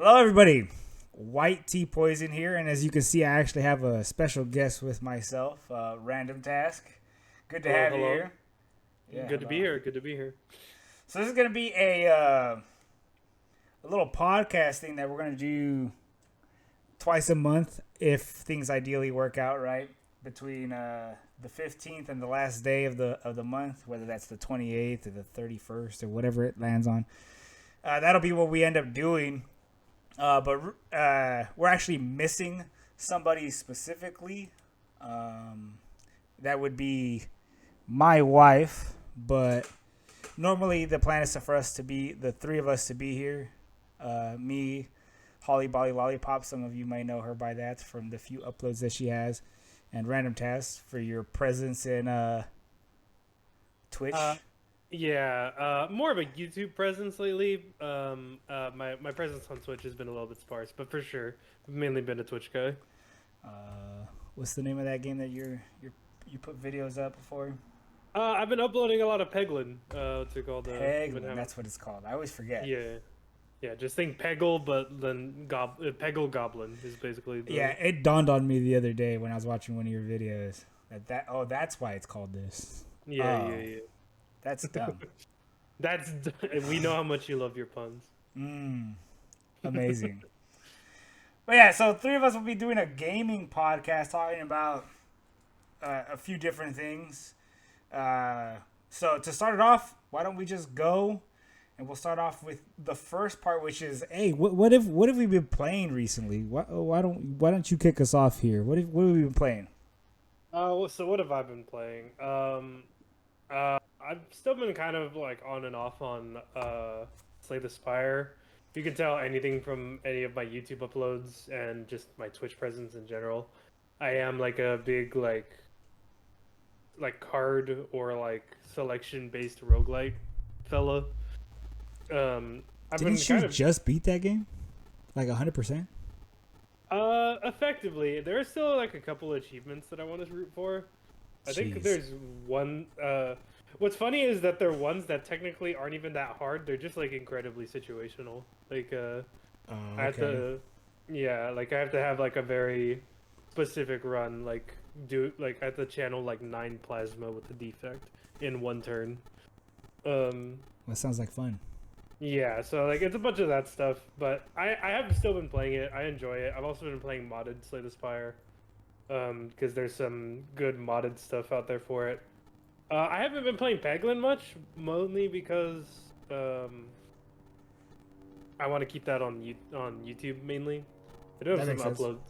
Hello, everybody. White Tea Poison here, and as you can see, I actually have a special guest with myself, Random Task. Good to Hello, have you hello. here. Yeah, Good to be hello. here. Good to be here. So this is gonna be a little podcast thing that we're gonna do twice a month if things ideally work out right between the 15th and the last day of the month, whether that's the 28th or the 31st or whatever it lands on. That'll be what we end up doing. But we're actually missing somebody specifically. That would be my wife. But normally the plan is for us to be the three of us to be here. Me, Holly Bolly Lollipop. Some of you may know her by that from the few uploads that she has, and Random Tasks for your presence in Twitch. More of a YouTube presence lately. My presence on Twitch has been a little bit sparse, but for sure, I've mainly been a Twitch guy. What's the name of that game that you put videos up before? I've been uploading a lot of Peglin. What's it called? Peglin, that's what it's called. I always forget. Yeah. Just think Peggle, but then Peggle Goblin is basically. Yeah, it dawned on me the other day when I was watching one of your videos that's why it's called this. Yeah. That's dumb. We know how much you love your puns. Amazing. But yeah, so three of us will be doing a gaming podcast talking about a few different things. So to start it off, why don't we just go and we'll start off with the first part, which is, hey, what have we been playing recently? Why don't you kick us off here? What have we been playing? So what have I been playing? I've still been kind of like on and off on Slay the Spire. You can tell anything from any of my YouTube uploads and just my Twitch presence in general. I am like a big like card or like selection based roguelike fella. Didn't you just beat that game? Like 100%? Effectively, there are still like a couple achievements that I want to root for. I think there's one. What's funny is that there are ones that technically aren't even that hard. They're just like incredibly situational. Like, I have to, yeah, like I have to have like a very specific run. Like, I have to channel like 9 plasma with a defect in one turn. That sounds like fun. Yeah, so like it's a bunch of that stuff, but I have still been playing it. I enjoy it. I've also been playing modded Slay the Spire, because there's some good modded stuff out there for it. I haven't been playing Peglin much, mainly because I want to keep that on YouTube mainly. I do have some uploads.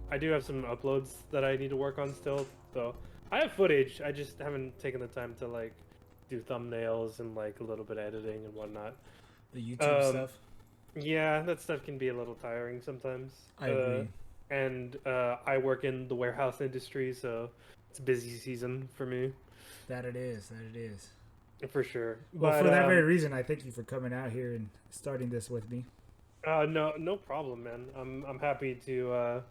I do have some uploads that I need to work on still. So I have footage. I just haven't taken the time to like do thumbnails and like a little bit of editing and whatnot. The YouTube stuff. Yeah, that stuff can be a little tiring sometimes. I agree. And I work in the warehouse industry, so it's a busy season for me. That it is. For sure. Well, for that very reason, I thank you for coming out here and starting this with me. No problem, man. I'm happy to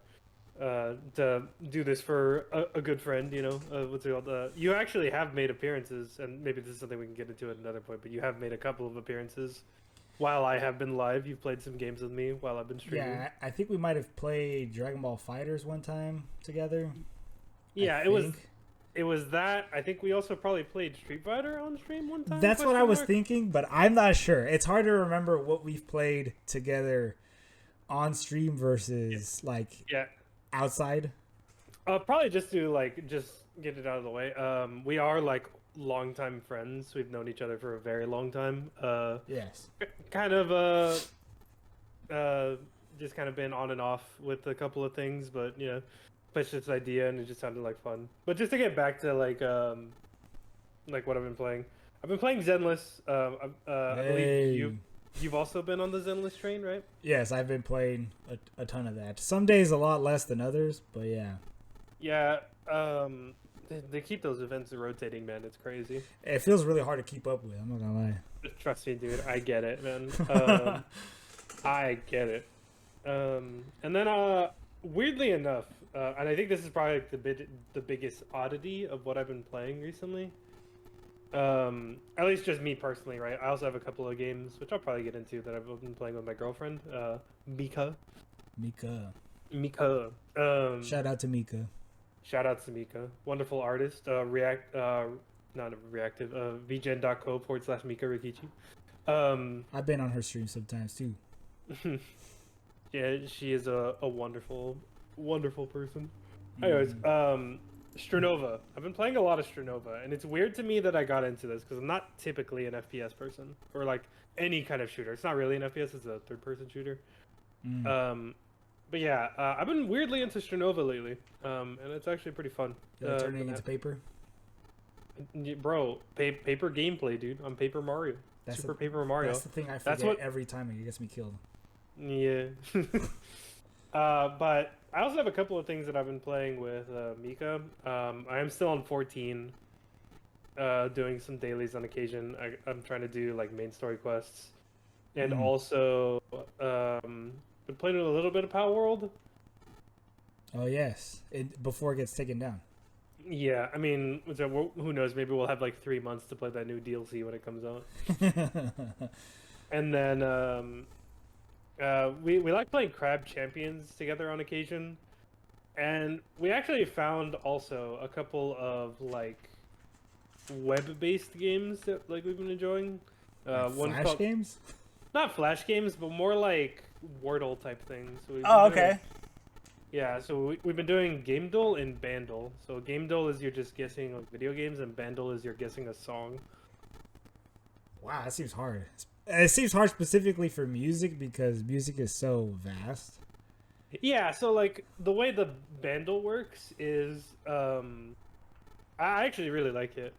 do this for a good friend. You know, what's it called? You actually have made appearances, and maybe this is something we can get into at another point. But you have made a couple of appearances while I have been live. You've played some games with me while I've been streaming. Yeah, I think we might have played Dragon Ball FighterZ one time together. Yeah, it was that. I think we also probably played Street Fighter on stream one time. That's what I was thinking, but I'm not sure. It's hard to remember what we've played together on stream versus outside. Probably just to just get it out of the way. We are like longtime friends. We've known each other for a very long time. Yes. Kind of just kind of been on and off with a couple of things, but you know, pitched this idea and it just sounded like fun. But just to get back to like what I've been playing. I've been playing Zenless. I believe you've also been on the Zenless train, right? Yes, I've been playing a ton of that. Some days a lot less than others, but yeah. Yeah, they keep those events rotating, man. It's crazy. It feels really hard to keep up with. I'm not gonna lie. Trust me, dude. I get it, man. I get it. And then weirdly enough, and I think this is probably the biggest oddity of what I've been playing recently. At least just me personally, right? I also have a couple of games which I'll probably get into that I've been playing with my girlfriend, Mika. Mika. Mika. Shout out to Mika. Shout out to Mika, wonderful artist. Not reactive. VGen.co/Mika Rikichi. I've been on her stream sometimes too. Yeah, she is a wonderful, wonderful person. Mm. Anyways, Stranova. I've been playing a lot of Stranova, and it's weird to me that I got into this because I'm not typically an FPS person or like any kind of shooter. It's not really an FPS; it's a third-person shooter. But yeah, I've been weirdly into Stranova lately, and it's actually pretty fun. Turning into paper. Bro, paper gameplay, dude. On Paper Mario. Super Paper Mario. That's the thing I forget every time it gets me killed. Yeah. But I also have a couple of things that I've been playing with Mika. I am still on 14, doing some dailies on occasion. I'm trying to do like main story quests, and also been playing a little bit of Power World. Oh yes, before it gets taken down. Yeah, I mean, who knows? Maybe we'll have like 3 months to play that new DLC when it comes out. And then we like playing Crab Champions together on occasion, and we actually found also a couple of like web-based games that like we've been enjoying. Flash games? Not Flash games, but more like Wordle type things. So okay. Yeah, so we've been doing Game Duel and Bandle. So Game Duel is you're just guessing like video games, and Bandle is you're guessing a song. Wow, that seems hard. It seems hard specifically for music because music is so vast. Yeah, so like the way the Bandle works is, I actually really like it.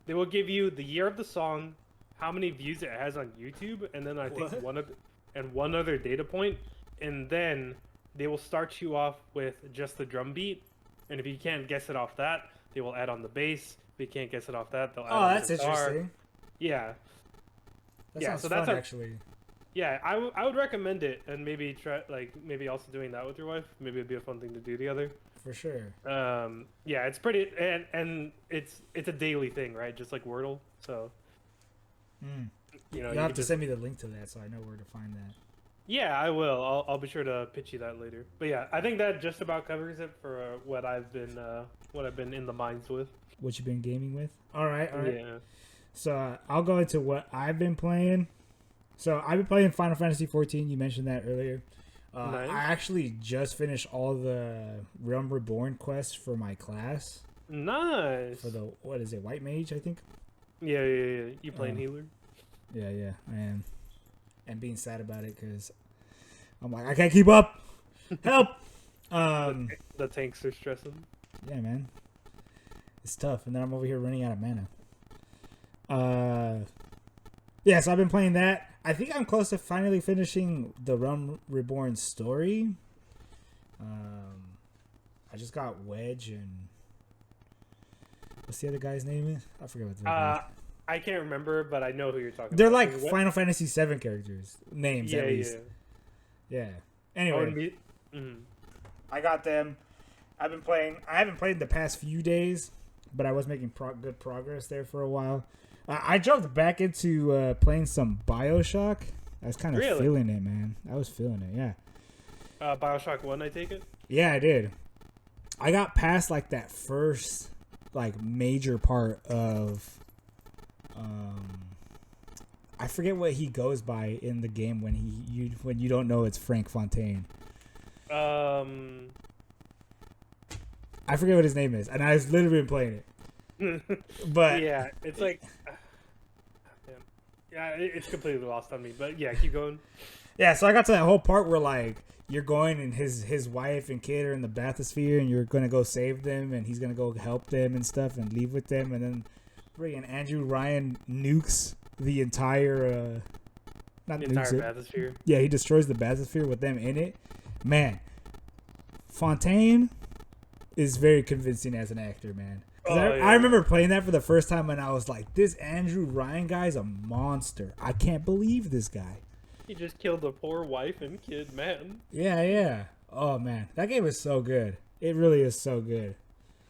They will give you the year of the song, how many views it has on YouTube, and then I think one other data point, and then they will start you off with just the drum beat, and if you can't guess it off that, they will add on the bass. If you can't guess it off that, they'll add on that's the guitar. interesting. Yeah. That sounds fun, actually. Yeah, I would recommend it, and maybe try maybe also doing that with your wife. Maybe it'd be a fun thing to do together. For sure. Yeah, it's pretty, and it's a daily thing, right? Just like Wordle. So. You have to send me the link to that so I know where to find that. Yeah, I will. I'll be sure to pitch you that later. But yeah, I think that just about covers it for what I've been in the minds with. What you've been gaming with? All right. Yeah. So I'll go into what I've been playing. So I've been playing Final Fantasy 14. You mentioned that earlier. Nice. I actually just finished all the Realm Reborn quests for my class. Nice. For the White Mage, I think. Yeah. You playing healer? Yeah, I am. And being sad about it because I'm like, I can't keep up. Help! The tanks are stressing. Yeah, man. It's tough. And then I'm over here running out of mana. Yeah, so I've been playing that. I think I'm close to finally finishing the Realm Reborn story. I just got Wedge and... What's the other guy's name is? I forget what the other guy's. I can't remember, but I know who you're talking They're about. like Final Fantasy 7 characters. Names, at least. Yeah. Anyway. I got them. I've been playing. I haven't played the past few days, but I was making good progress there for a while. I jumped back into playing some BioShock. I was kind of feeling it, man. I was feeling it, yeah. BioShock 1, I take it? Yeah, I did. I got past like that first like major part of I forget what he goes by in the game when you don't know it's Frank Fontaine. I forget what his name is, and I've literally been playing it. But yeah, it's like it's completely lost on me. But yeah, keep going. Yeah, so I got to that whole part where like you're going and his wife and kid are in the bathysphere, and you're gonna go save them, and he's gonna go help them and stuff, and leave with them, and then friggin' Andrew Ryan nukes the entire bathysphere. Yeah, he destroys the bathysphere with them in it. Man, Fontaine is very convincing as an actor, man. I remember playing that for the first time and I was like, this Andrew Ryan guy's a monster. I can't believe this guy. He just killed a poor wife and kid, man. Yeah. Oh, man. That game is so good. It really is so good.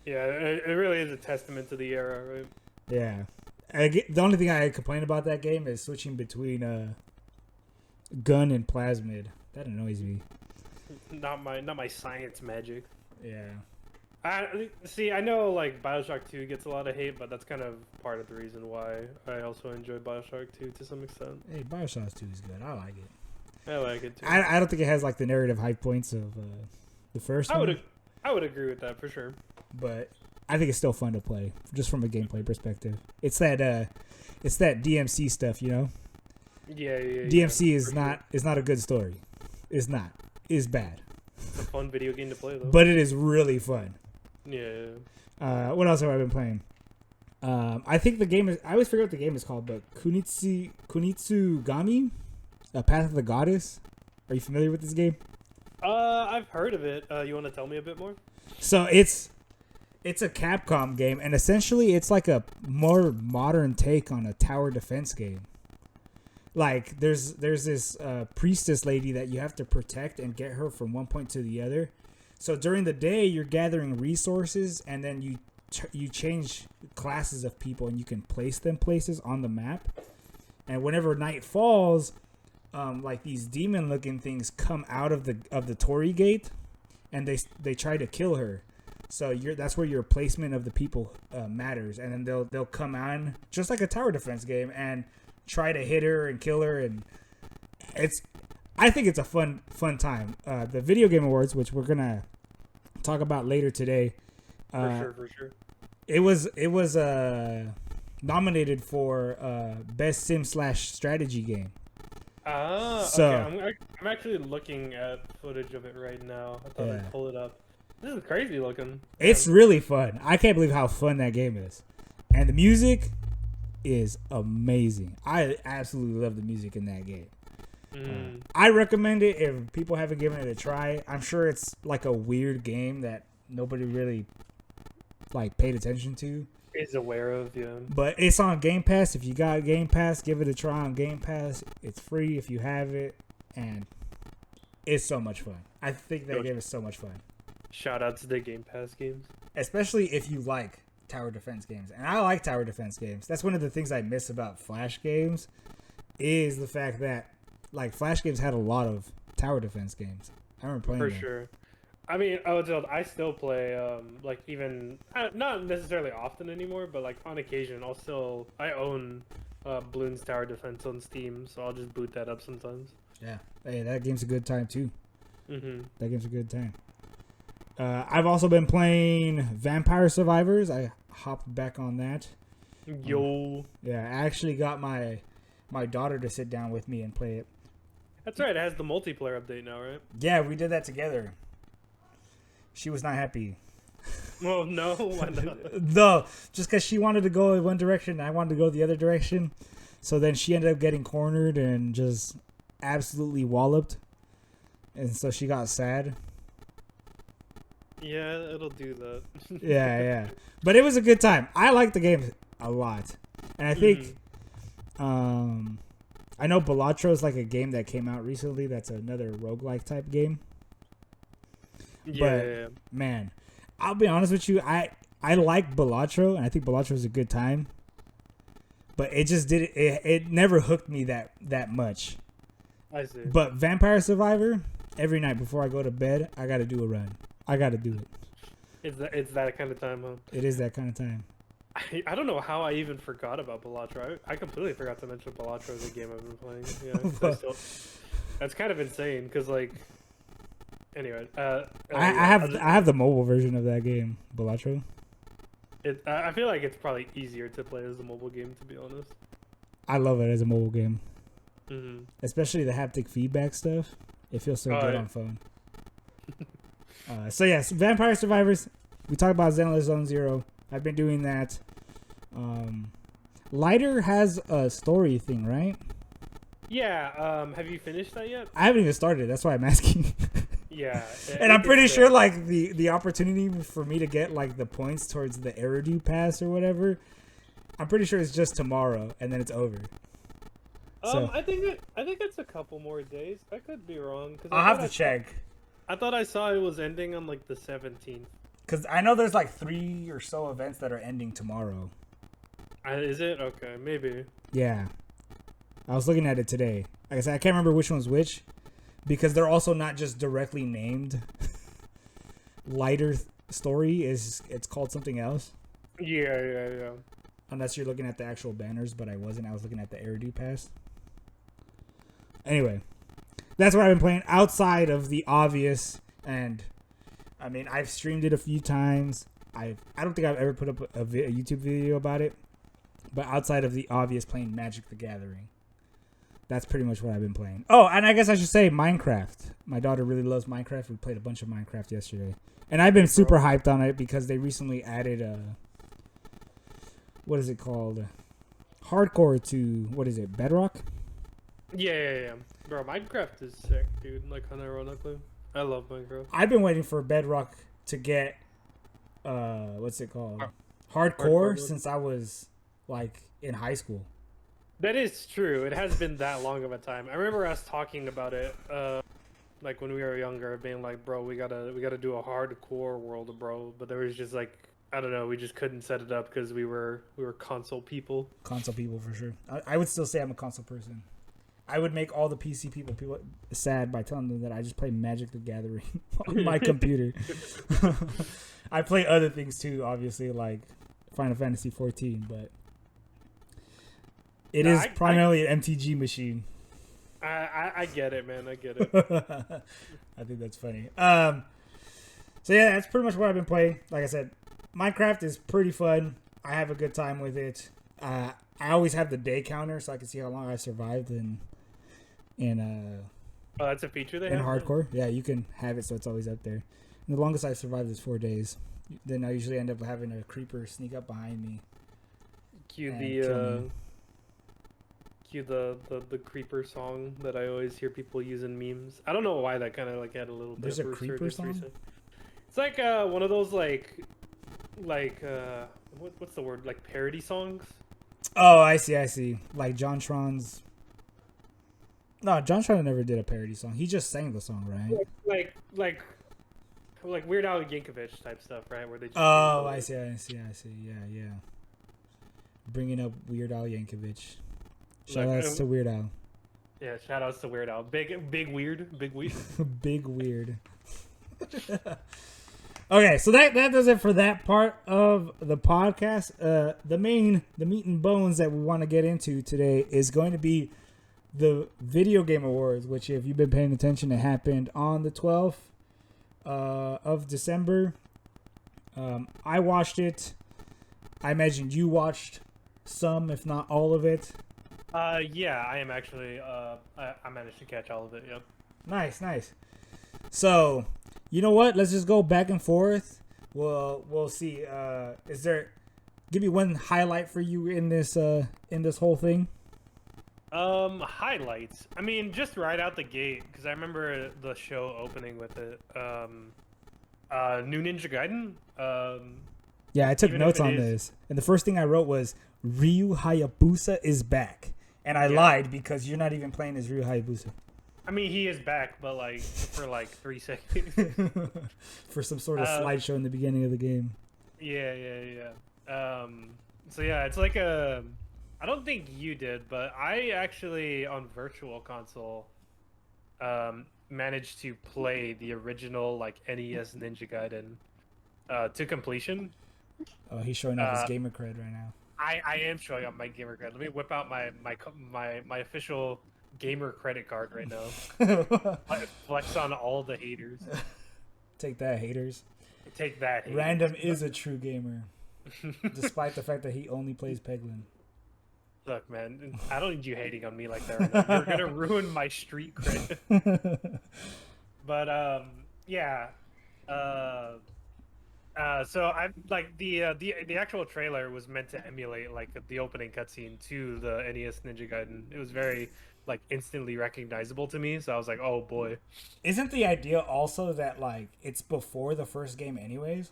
Yeah, it really is a testament to the era, right? Yeah. The only thing I complain about that game is switching between gun and plasmid. That annoys me. Not my science magic. Yeah. I know like BioShock 2 gets a lot of hate, but that's kind of part of the reason why I also enjoy BioShock 2 to some extent. Hey, BioShock 2 is good. I like it. I like it too. I don't think it has like the narrative high points of the first one. I would agree with that for sure. But I think it's still fun to play, just from a gameplay perspective. It's that DMC stuff, you know. Yeah. DMC is not a good story. It's not. It's bad. It's a fun video game to play though. But it is really fun. Yeah. What else have I been playing? I think the game is. I always forget what the game is called, but Kunitsugami, Path of the Goddess. Are you familiar with this game? I've heard of it. You want to tell me a bit more? So it's a Capcom game, and essentially it's like a more modern take on a tower defense game. Like there's this priestess lady that you have to protect and get her from one point to the other. So during the day you're gathering resources, and then you change classes of people and you can place them places on the map. And whenever night falls, like these demon looking things come out of the Torii gate, and they try to kill her. So that's where your placement of the people matters, and then they'll come on just like a tower defense game and try to hit her and kill her, and I think it's a fun time. The Video Game Awards, which we're gonna talk about later today, for sure. It was nominated for best sim/strategy game. So okay. I'm actually looking at footage of it right now. I thought I'd pull it up. This is crazy looking. It's really fun. I can't believe how fun that game is. And the music is amazing. I absolutely love the music in that game. I recommend it if people haven't given it a try. I'm sure it's like a weird game that nobody really like paid attention to. Is aware of, yeah. But it's on Game Pass. If you got Game Pass, give it a try on Game Pass. It's free if you have it, and it's so much fun. I think that game is so much fun. Shout out to the Game Pass games. Especially if you like tower defense games. And I like tower defense games. That's one of the things I miss about Flash games, is the fact that like Flash games had a lot of tower defense games. I remember playing them. For sure. I mean, I still play, like even, not necessarily often anymore, but like on occasion, I own Bloons Tower Defense on Steam, so I'll just boot that up sometimes. Yeah. Hey, that game's a good time too. Mm-hmm. That game's a good time. I've also been playing Vampire Survivors. I hopped back on that. Yo. Yeah, I actually got my daughter to sit down with me and play it. That's right. It has the multiplayer update now, right? Yeah, we did that together. She was not happy. Well, no, why not? No, just because she wanted to go in one direction and I wanted to go the other direction. So then she ended up getting cornered and just absolutely walloped. And so she got sad. Yeah, it'll do that. Yeah. But it was a good time. I like the game a lot. And I think, I know Balatro is like a game that came out recently. That's another roguelike type game. Yeah. Man, I'll be honest with you. I like Balatro, and I think Balatro is a good time. But it just it never hooked me that much. I see. But Vampire Survivor, every night before I go to bed, I got to do a run. I got to do it. It's that kind of time, huh? It is that kind of time. I don't know how I even forgot about Balatro. I completely forgot to mention Balatro as a game I've been playing. Yeah, that's kind of insane because like. Anyway, I have the mobile version of that game, Balatro. I feel like it's probably easier to play as a mobile game, to be honest. I love it as a mobile game, mm-hmm. Especially the haptic feedback stuff. It feels so good on phone. So yes, Vampire Survivors. We talked about Zenless Zone Zero. I've been doing that. Lighter has a story thing, right? Yeah. Have you finished that yet? I haven't even started. That's why I'm asking. Yeah. And I'm pretty sure like the opportunity for me to get like the points towards the Eridu pass or whatever, I'm pretty sure it's just tomorrow and then it's over. So, I think it's a couple more days. I could be wrong. I'll have to check. I thought I saw it was ending on like the 17th. Because I know there's like 3 or so events that are ending tomorrow. Is it okay? Maybe. Yeah, I was looking at it today. Like I said, I can't remember which one's which because they're also not just directly named. Lighter story is it's called something else. Yeah. Unless you're looking at the actual banners, but I wasn't. I was looking at the Eridu pass. Anyway, that's what I've been playing outside of the obvious. And I mean, I've streamed it a few times. I don't think I've ever put up a YouTube video about it. But outside of the obvious, playing Magic the Gathering. That's pretty much what I've been playing. Oh, and I guess I should say Minecraft. My daughter really loves Minecraft. We played a bunch of Minecraft yesterday. And I've been super hyped on it because they recently added what is it called? Hardcore to, what is it, Bedrock? Yeah. Bro, Minecraft is sick, dude. Like, unironically. I love Minecraft. I've been waiting for Bedrock to get, what's it called? Hardcore since I was, like, in high school. That is true. It has been that long of a time. I remember us talking about it, like when we were younger, being like, "Bro, we gotta do a hardcore world, bro." But there was just like, I don't know, we just couldn't set it up because we were console people. Console people for sure. I would still say I'm a console person. I would make all the PC people sad by telling them that I just play Magic the Gathering on my computer. I play other things too, obviously, like Final Fantasy 14, but it is primarily an MTG machine. I get it, man. I get it. I think that's funny. So yeah, that's pretty much what I've been playing. Like I said, Minecraft is pretty fun. I have a good time with it. I always have the day counter so I can see how long I survived in oh, that's a feature they in have? hardcore. Yeah, you can have it so it's always up there. And the longest I've survived is 4 days. Then I usually end up having a creeper sneak up behind me. Cue the creeper song that I always hear people use in memes. I don't know why that kind of like had a little bit. There's of a creeper song. Recent. It's like one of those like what's the word, like parody songs. Oh, I see. Like JonTron's. No, JonTron never did a parody song. He just sang the song, right? Like Weird Al Yankovic type stuff, right? Where they. Just I see. Yeah. Bringing up Weird Al Yankovic. Shout outs to Weird Al. Yeah, shout outs to Weird Al. Big weird. Big weird. Okay, so that does it for that part of the podcast. The meat and bones that we want to get into today is going to be the Video Game Awards, which, if you've been paying attention, it happened on the 12th of December. I watched it. I imagine you watched some, if not all of it. Yeah, I am actually. I managed to catch all of it. Yep. Nice. So, you know what? Let's just go back and forth. We'll see. Give me one highlight for you in this whole thing. Highlights. I mean, just right out the gate, because I remember the show opening with it. New Ninja Gaiden. Yeah, I took notes on this, and the first thing I wrote was Ryu Hayabusa is back, and I lied because you're not even playing as Ryu Hayabusa. I mean, he is back, but like for like 3 seconds. For some sort of slideshow in the beginning of the game. Yeah. So yeah, it's like I don't think you did, but I actually on Virtual Console managed to play the original like NES Ninja Gaiden to completion. Oh, he's showing off his gamer cred right now. I am showing off my gamer cred. Let me whip out my official gamer credit card right now. Flex on all the haters. Take that, haters. Take that, haters. Random is a true gamer, despite the fact that he only plays Peglin. Look, man, I don't need you hating on me like that right now. You're gonna ruin my street cred. But yeah. So I like the actual trailer was meant to emulate like the opening cutscene to the NES Ninja Gaiden. It was very like instantly recognizable to me, so I was like, oh boy. Isn't the idea also that like it's before the first game anyways?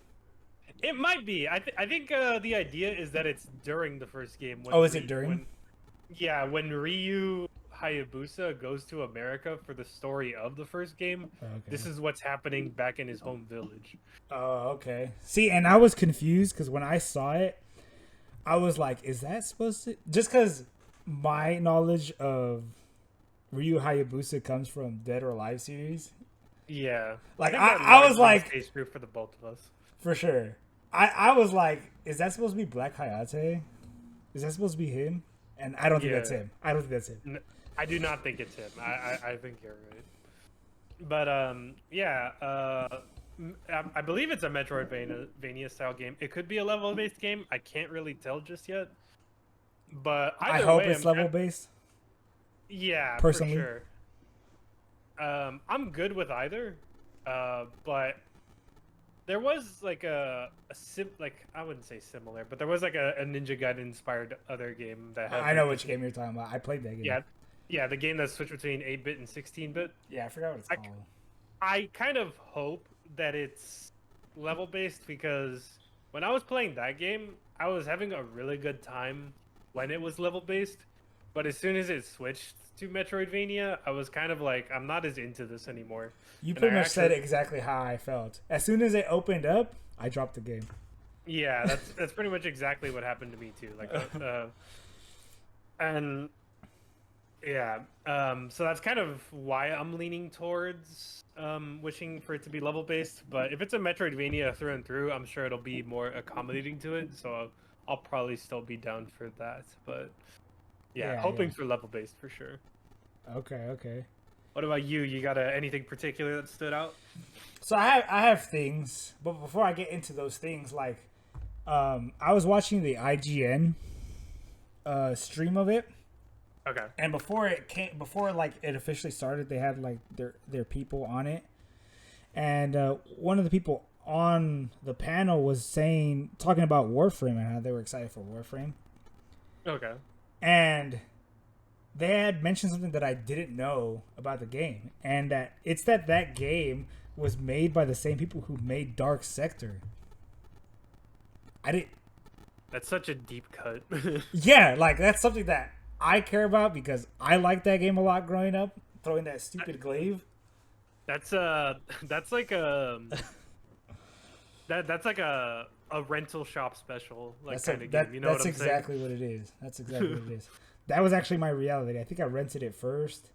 It might be. I think the idea is that it's during the first game. When is it during? When Ryu Hayabusa goes to America for the story of the first game, This is what's happening back in his home village. Oh, okay. See, and I was confused because when I saw it, I was like, is that supposed to? Just because my knowledge of Ryu Hayabusa comes from Dead or Alive series. Yeah. Like think that I was largely like, stays true for the both of us. for sure. I was like, is that supposed to be Black Hayate? Is that supposed to be him? And I don't think that's him. I don't think that's him. I do not think it's him. I think you're right. But yeah, I believe it's a Metroidvania style game. It could be a level based game. I can't really tell just yet. But I hope it's level based. Yeah, personally, for sure. I'm good with either. But there was like I wouldn't say similar, but there was like a Ninja Gaiden inspired other game that had. I know which game you're talking about. I played that game. Yeah, the game that switched between 8-bit and 16-bit. Yeah, I forgot what it's called. I kind of hope that it's level based because when I was playing that game, I was having a really good time when it was level based. But as soon as it switched to Metroidvania, I was kind of like, I'm not as into this anymore. You pretty much said exactly how I felt. As soon as it opened up, I dropped the game. Yeah, that's pretty much exactly what happened to me too. Like, and yeah, so that's kind of why I'm leaning towards wishing for it to be level based. But if it's a Metroidvania through and through, I'm sure it'll be more accommodating to it. So I'll probably still be down for that. But yeah, hoping for level based for sure. Okay. What about you? You got anything particular that stood out? So I have things, but before I get into those things, like I was watching the IGN stream of it. Okay. And before like it officially started, they had like their people on it, and one of the people on the panel was talking about Warframe and how they were excited for Warframe. Okay. And they had mentioned something that I didn't know about the game, and that game was made by the same people who made Dark Sector. That's such a deep cut. Yeah, like that's something that I care about because I liked that game a lot growing up. Throwing that stupid glaive. That's like that's like a rental shop special kind of game. You know what I'm saying? That's exactly what it is. That's exactly what it is. That was actually my reality. I think I rented it first,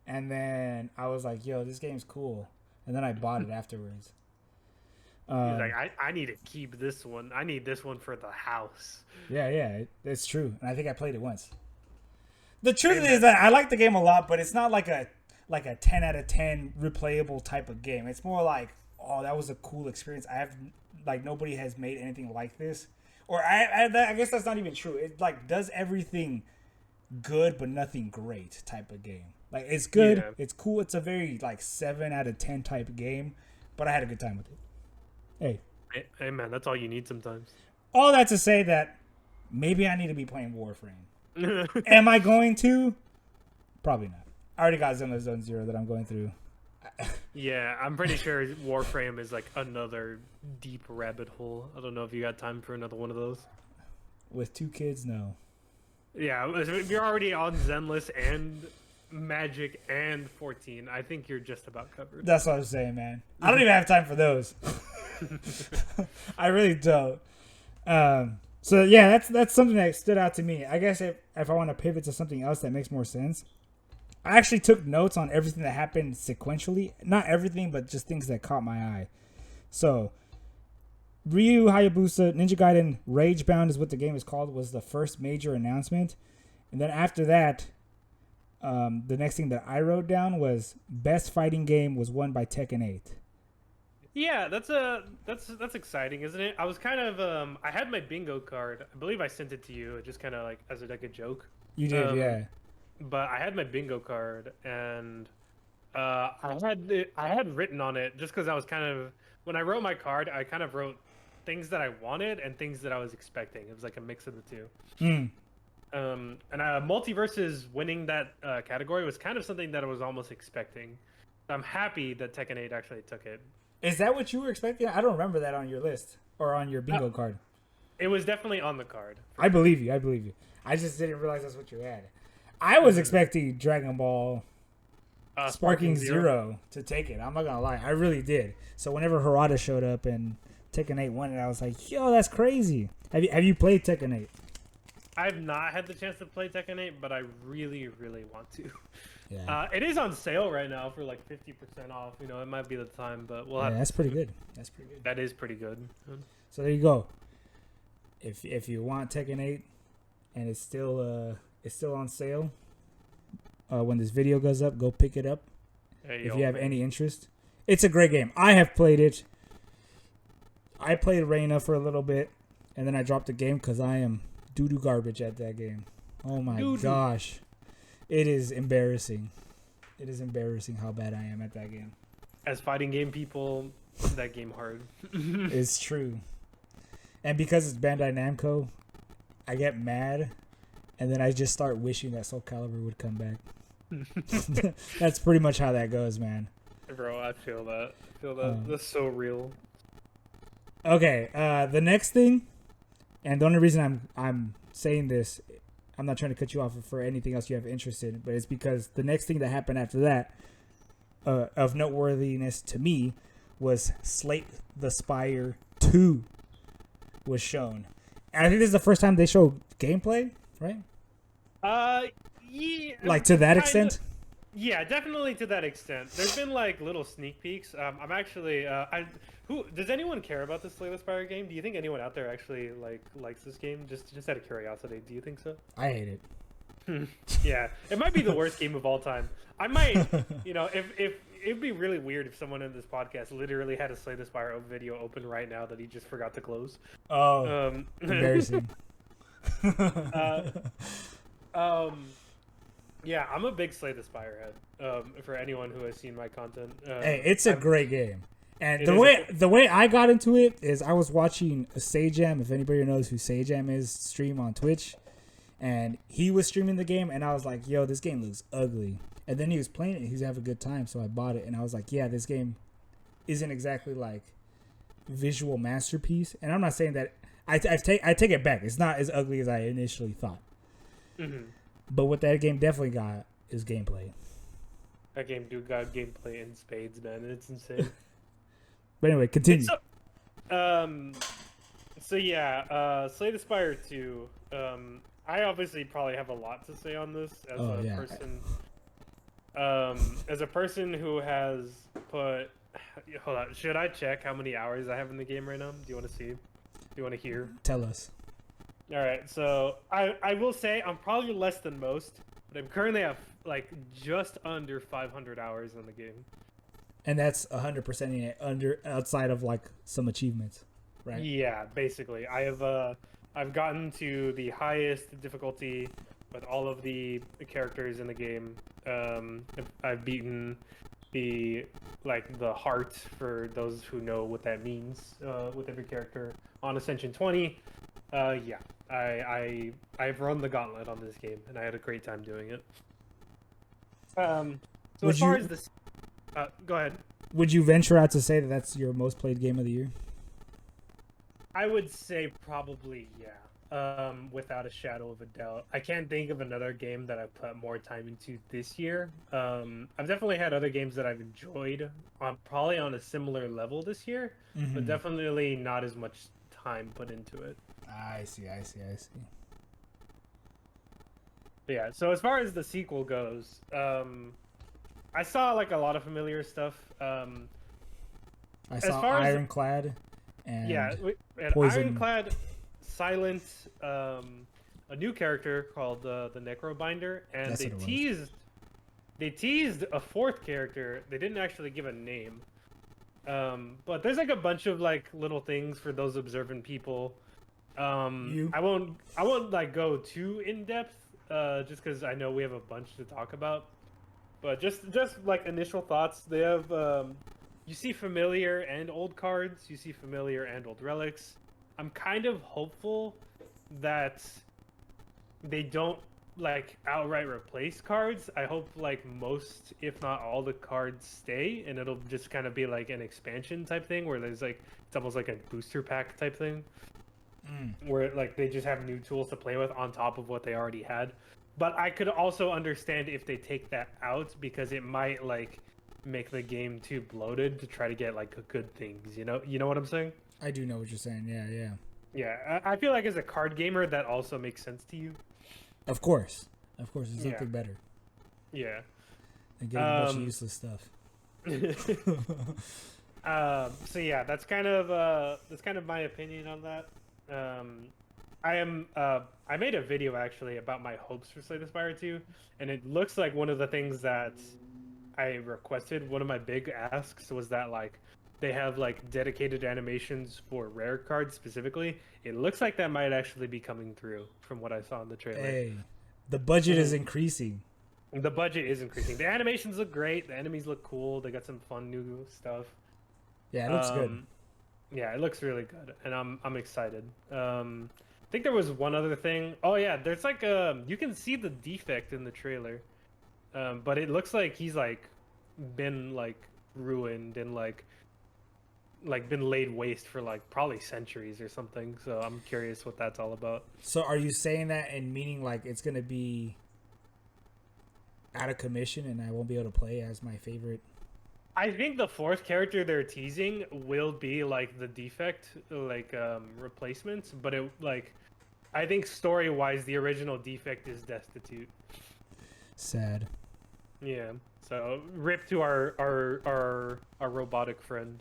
and then I was like, "Yo, this game's cool," and then I bought it afterwards. He's like, I need to keep this one. I need this one for the house. Yeah, it's true. And I think I played it once. The truth is that I like the game a lot, but it's not like a 10 out of 10 replayable type of game. It's more like, oh, that was a cool experience. Nobody has made anything like this. Or I guess that's not even true. It like does everything good but nothing great type of game. Like it's good, it's cool. It's a very like 7 out of 10 type game, but I had a good time with it. Hey man, that's all you need sometimes. All that to say that maybe I need to be playing Warframe. Am I going to? Probably not. I already got Zenless Zone Zero that I'm going through. Yeah, I'm pretty sure Warframe is like another deep rabbit hole. I don't know if you got time for another one of those. With 2 kids, no. Yeah, if you're already on Zenless and Magic and 14, I think you're just about covered. That's what I'm saying, man. I don't even have time for those. I really don't. So yeah, that's something that stood out to me. I guess if I want to pivot to something else that makes more sense, I actually took notes on everything that happened sequentially. Not everything, but just things that caught my eye. So, Ryu Hayabusa Ninja Gaiden Ragebound is what the game is called, was the first major announcement. And then after that, the next thing that I wrote down was best fighting game was won by Tekken 8. Yeah, that's exciting, isn't it? I was kind of I had my bingo card. I believe I sent it to you, just kind of like as a joke. You did, yeah. But I had my bingo card, and I had written on it just because I was kind of, when I wrote my card, I kind of wrote things that I wanted and things that I was expecting. It was like a mix of the two. And Multiverses winning that category was kind of something that I was almost expecting. I'm happy that Tekken 8 actually took it. Is that what you were expecting? I don't remember that on your list or on your bingo card. It was definitely on the card. I believe you. I just didn't realize that's what you had. I was expecting Dragon Ball Sparking Zero to take it. I'm not going to lie. I really did. So whenever Harada showed up and Tekken 8 won it, I was like, yo, that's crazy. Have you played Tekken 8? I've not had the chance to play Tekken 8, but I really, really want to. Yeah. It is on sale right now for like 50% off. You know, it might be the time, but we'll Yeah, have. that's pretty good. That's pretty good. That is pretty good. So there you go. If you want Tekken 8 and it's still on sale, when this video goes up, go pick it up. Hey, If you have any interest, it's a great game. I have played it. I played Reina for a little bit, and then I dropped the game because I am doo-doo garbage at that game. Oh my gosh. It is embarrassing. It is embarrassing how bad I am at that game. As fighting game people, that game hard. It's true. And because it's Bandai Namco, I get mad, and then I just start wishing that Soul Calibur would come back. That's pretty much how that goes, man. Bro, I feel that. That's so real. Okay, the next thing, and the only reason I'm saying this, I'm not trying to cut you off for anything else you have interest in, but it's because the next thing that happened after that, of noteworthiness to me, was Slay the Spire 2 was shown. And I think this is the first time they show gameplay, right? Yeah. Like to that extent? Yeah, definitely to that extent. There's been like little sneak peeks. I'm actually does anyone care about the Slay the Spire game? Do you think anyone out there actually likes this game? Just out of curiosity, do you think so? I hate it. Yeah, it might be the worst game of all time. I might, if it'd be really weird if someone in this podcast literally had a Slay the Spire video open right now that he just forgot to close. Oh, embarrassing. Yeah, I'm a big Slay the Spire head. For anyone who has seen my content, hey, it's a great game. And the way I got into it is I was watching a Sajam, if anybody knows who Sajam is, stream on Twitch, and he was streaming the game, and I was like, yo, this game looks ugly. And then he was playing it, he was having a good time, so I bought it, and I was like, yeah, this game isn't exactly like visual masterpiece. And I'm not saying that I take it back. It's not as ugly as I initially thought. Mm-hmm. But what that game definitely got is gameplay. That game got gameplay in spades, man. It's insane. But anyway, continue. So yeah, Slay the Spire 2. I obviously probably have a lot to say on this as person. As a person who has put. Hold on, should I check how many hours I have in the game right now? Do you want to see? Do you want to hear? Tell us. All right, so I will say I'm probably less than most, but I'm currently at like just under 500 hours in the game. And that's 100% outside of like some achievements, right? Yeah, basically. I've gotten to the highest difficulty with all of the characters in the game. I've beaten the heart, for those who know what that means, with every character on Ascension 20. Yeah, I've run the gauntlet on this game, and I had a great time doing it. So as far as this, go ahead. Would you venture out to say that that's your most played game of the year? I would say probably, yeah. Without a shadow of a doubt. I can't think of another game that I've put more time into this year. I've definitely had other games that I've enjoyed probably on a similar level this year, but definitely not as much time put into it. I see. Yeah, so as far as the sequel goes, I saw like a lot of familiar stuff. I saw Ironclad and Poison. Ironclad, Silent, a new character called the Necrobinder, and they teased a fourth character. They didn't actually give a name, but there's like a bunch of like little things for those observant people. I won't like go too in depth, just because I know we have a bunch to talk about. But just like initial thoughts, they have you see familiar and old cards, you see familiar and old relics. I'm kind of hopeful that they don't like outright replace cards. I hope like most, if not all, the cards stay, and it'll just kind of be like an expansion type thing where there's like it's almost like a booster pack type thing, where like they just have new tools to play with on top of what they already had. But I could also understand if they take that out, because it might like make the game too bloated to try to get like good things. You know what I'm saying? I do know what you're saying. Yeah. Yeah, I feel like as a card gamer, that also makes sense to you. Of course, there's Yeah. nothing better Yeah. than getting a bunch of useless stuff. So yeah, that's kind of my opinion on that. Um, I made a video actually about my hopes for Slay the Spire 2, and it looks like one of the things that I requested, one of my big asks was that like they have like dedicated animations for rare cards specifically. It looks like that might actually be coming through from what I saw in the trailer. Hey, the budget is increasing. The budget is increasing. The animations look great. The enemies look cool. They got some fun new stuff. Yeah, it looks good. Yeah, it looks really good, and I'm excited. I think there was one other thing. Oh yeah, there's like you can see the defect in the trailer, but it looks like he's like been like ruined and like been laid waste for like probably centuries or something. So I'm curious what that's all about. So are you saying that and meaning like it's gonna be out of commission and I won't be able to play as my favorite? I think the fourth character they're teasing will be like the defect, like replacement, but it like I think story wise the original defect is destitute. Sad. Yeah. So rip to our robotic friend.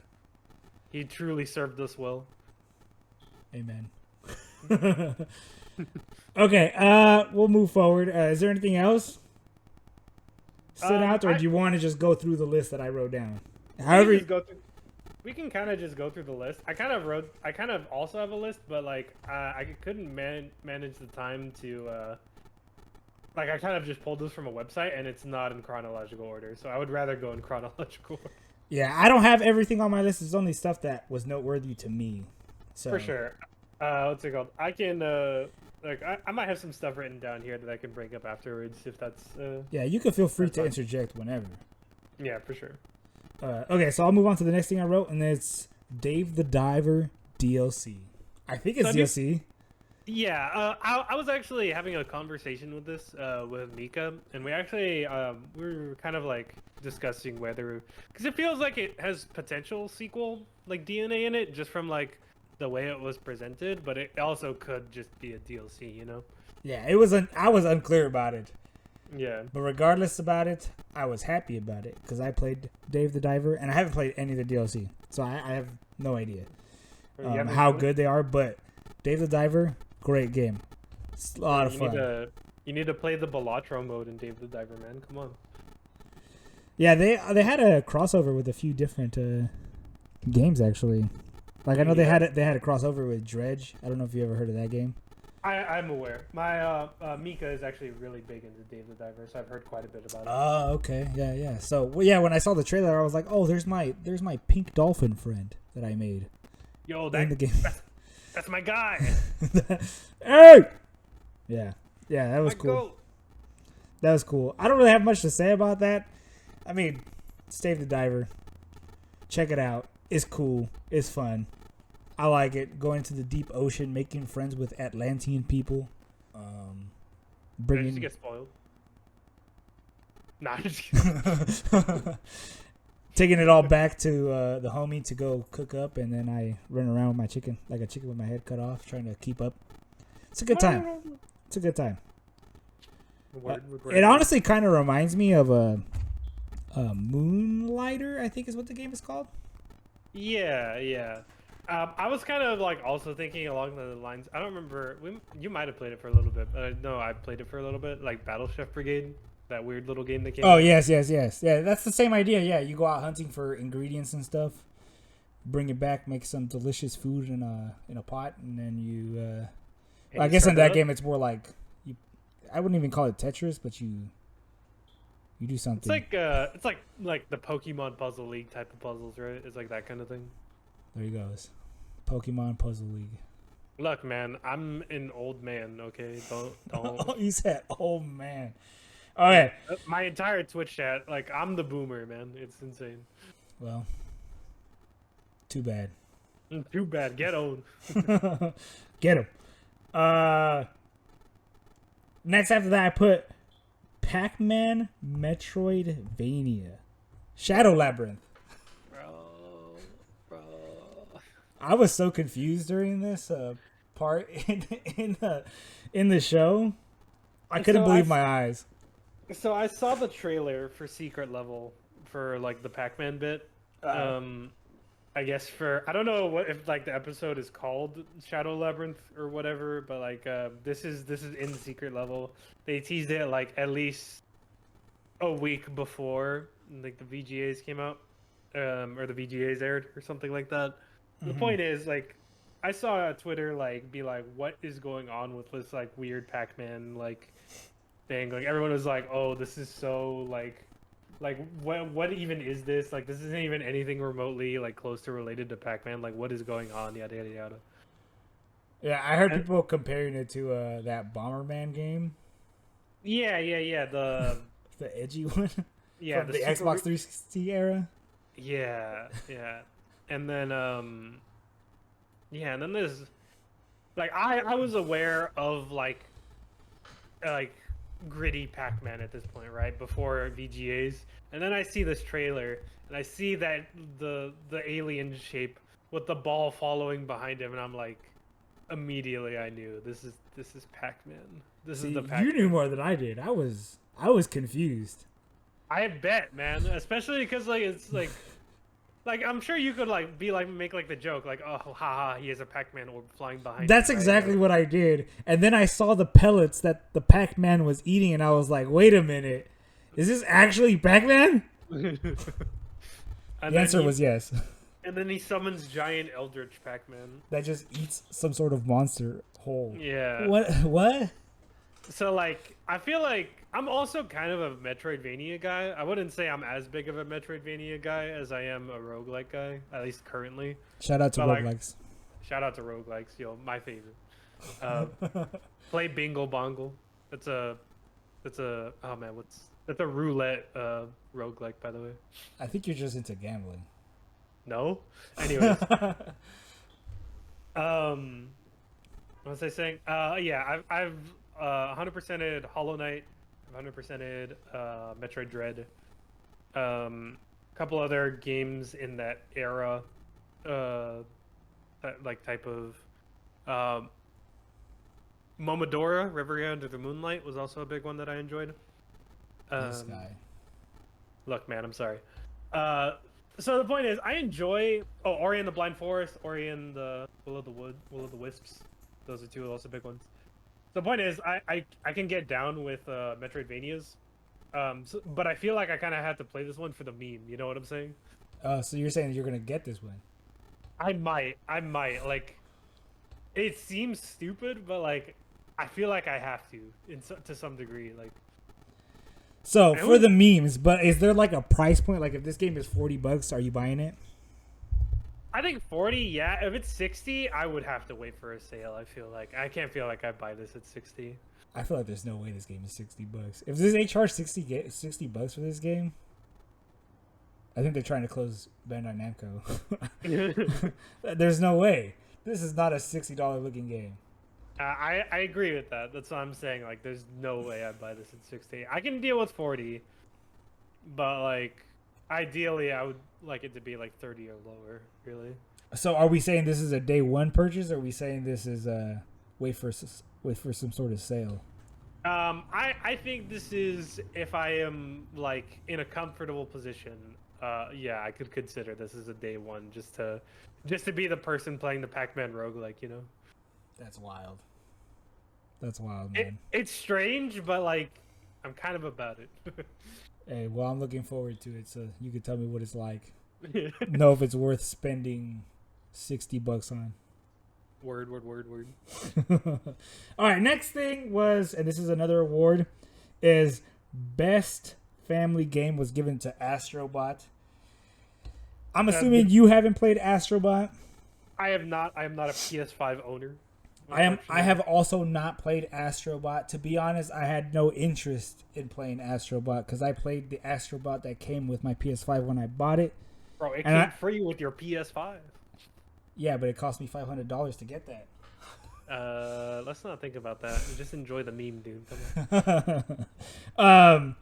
He truly served us well. Amen. Okay, we'll move forward. Is there anything else stood out, or do you want to just go through the list that I wrote down? However, we can kind of just go through the list. I kind of also have a list, but like I couldn't manage the time to like I kind of just pulled this from a website and it's not in chronological order, so I would rather go in chronological order. Yeah, I don't have everything on my list. It's only stuff that was noteworthy to me. So For sure. What's it called? I can like I might have some stuff written down here that I can bring up afterwards if that's yeah, you can feel free to fine. interject whenever. Yeah, for sure. Okay, so I'll move on to the next thing I wrote, and it's Dave the Diver DLC. I think it's DLC. Yeah, I was actually having a conversation with this with Mika, and we actually we were kind of like discussing whether because it feels like it has potential sequel like DNA in it just from like the way it was presented, but it also could just be a DLC, you know? Yeah, it was. I was unclear about it. Yeah. But regardless about it, I was happy about it because I played Dave the Diver, and I haven't played any of the DLC, so I have no idea how good they are. But Dave the Diver, great game. It's a lot of fun. You need to play the Balatro mode in Dave the Diver, man. Come on. Yeah, they had a crossover with a few different games actually. Like I know they had a crossover with Dredge. I don't know if you ever heard of that game. I'm aware. My Mika is actually really big into Dave the Diver, so I've heard quite a bit about it. Oh, okay, yeah. So yeah, when I saw the trailer, I was like, oh, there's my pink dolphin friend that I made. Yo, in the game. That's my guy. Hey. Yeah, that was cool. Goat. That was cool. I don't really have much to say about that. I mean, it's Dave the Diver. Check it out. It's cool. It's fun. I like it. Going to the deep ocean, making friends with Atlantean people. Did you get spoiled? Nah, just kidding. Taking it all back to the homie to go cook up, and then I run around with my chicken, like a chicken with my head cut off, trying to keep up. It's a good time. It's a good time. It honestly kind of reminds me of a Moonlighter, I think is what the game is called. Yeah. I was kind of like also thinking along the lines. I don't remember. You might have played it for a little bit. No, I played it for a little bit. Like Battle Chef Brigade, that weird little game that came. Oh yes. Yeah, that's the same idea. Yeah, you go out hunting for ingredients and stuff, bring it back, make some delicious food in a pot, and then you. I guess in that game it's more like I wouldn't even call it Tetris, but you do something. It's like the Pokemon Puzzle League type of puzzles, right? It's like that kind of thing. There he goes. Pokemon Puzzle League. Look, man, I'm an old man, okay? Don't. Oh, you said old man. All right. My entire Twitch chat, like, I'm the boomer, man. It's insane. Well, too bad. Too bad. Get old. Get him. Next after that, I put Pac-Man Metroidvania. Shadow Labyrinth. Bro. I was so confused during this. part in the show, I couldn't believe my eyes. So I saw the trailer for Secret Level for like the Pac-Man bit. I guess I don't know what if like the episode is called Shadow Labyrinth or whatever, but like this is in Secret Level. They teased it like at least a week before like the VGAs came out, or the VGAs aired or something like that. The point is like I saw Twitter like be like, what is going on with this like weird Pac-Man like thing? Like everyone was like, oh, this is so like what even is this? Like this isn't even anything remotely like close to related to Pac-Man. Like what is going on? Yada yada yada. Yeah, I heard people comparing it to that Bomberman game. Yeah. The edgy one. Yeah, from the Xbox 360 era. Yeah. And then and then there's like I was aware of like gritty Pac-Man at this point, right? Before VGAs. And then I see this trailer and I see that the alien shape with the ball following behind him, and I'm like, immediately I knew this is Pac-Man. This is the Pac-Man. You knew more than I did. I was confused. I bet, man. Especially because like it's like I'm sure you could like be like make like the joke like, oh haha, he has a Pac-Man orb flying behind That's him, right? exactly what I did. And then I saw the pellets that the Pac-Man was eating, and I was like, wait a minute, is this actually Pac-Man? The answer was yes. And then he summons giant Eldritch Pac-Man that just eats some sort of monster whole. Yeah. What? So like I feel like I'm also kind of a Metroidvania guy. I wouldn't say I'm as big of a Metroidvania guy as I am a roguelike guy, at least currently. Shout out to roguelikes. Like, shout out to roguelikes, yo, my favorite. Play Bingo Bongle. That's a oh man, that's a roulette roguelike, by the way. I think you're just into gambling. No? Anyways. What was I saying? Yeah, I've 100%ed Hollow Knight, 100%ed Metroid Dread, couple other games in that era, that like type of Momodora, Reverie Under the Moonlight was also a big one that I enjoyed. This guy. Look, man, I'm sorry. So the point is, I enjoy Ori and the Blind Forest, Ori and the Will of the Wisps. Those are two also big ones. The point is, I can get down with Metroidvanias, but I feel like I kind of have to play this one for the meme. You know what I'm saying? So you're saying you're gonna get this one? I might. Like, it seems stupid, but like, I feel like I have to, to some degree. Like, so for the memes, but is there like a price point? Like, if this game is $40, are you buying it? I think 40, yeah. If it's 60, I would have to wait for a sale. I feel like I can't feel like I buy this at 60. I feel like there's no way this game is $60. If they charge $60 for this game, I think they're trying to close Bandai Namco. There's no way. This is not a $60 looking game. I agree with that. That's what I'm saying. Like, there's no way I'd buy this at 60. I can deal with 40, but like, ideally, I would like it to be like 30 or lower. Really. So, are we saying this is a day one purchase, or are we saying this is wait for some sort of sale? I think this is if I am like in a comfortable position. Yeah, I could consider this as a day one just to be the person playing the Pac-Man roguelike, you know. That's wild. That's wild, man. It's strange, but like I'm kind of about it. Hey, well, I'm looking forward to it, so you can tell me what it's like. Know if it's worth spending $60 on. Word. All right, next thing was, and this is another award, is Best Family Game was given to Astrobot. I'm assuming you haven't played Astrobot. I have not. I am not a PS5 owner. I have also not played Astrobot. To be honest, I had no interest in playing Astrobot because I played the Astrobot that came with my PS5 when I bought it. Bro, it came free with your PS5. Yeah, but it cost me $500 to get that. Let's not think about that. Just enjoy the meme, dude. Come on.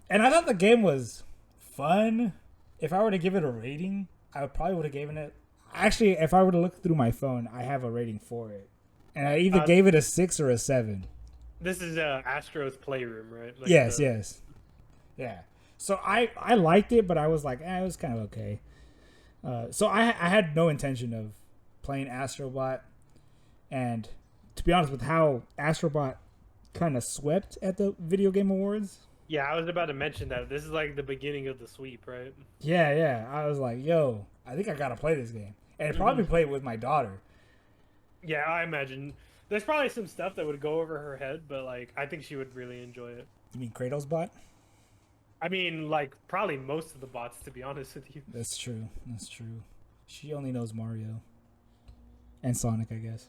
And I thought the game was fun. If I were to give it a rating, I probably would have given it. Actually, if I were to look through my phone, I have a rating for it. And I either gave it a 6 or a 7. This is Astro's Playroom, right? Like yes. Yeah. So I liked it, but I was like, it was kind of okay. So I had no intention of playing Astrobot, and to be honest with how Astrobot kind of swept at the Video Game Awards. Yeah, I was about to mention that. This is like the beginning of the sweep, right? Yeah. I was like, yo, I think I gotta play this game, and probably play it with my daughter. Yeah, I imagine there's probably some stuff that would go over her head, but like I think she would really enjoy it. You mean Kratos Bot? I mean, like probably most of the bots, to be honest with you. That's true. She only knows Mario and Sonic, I guess,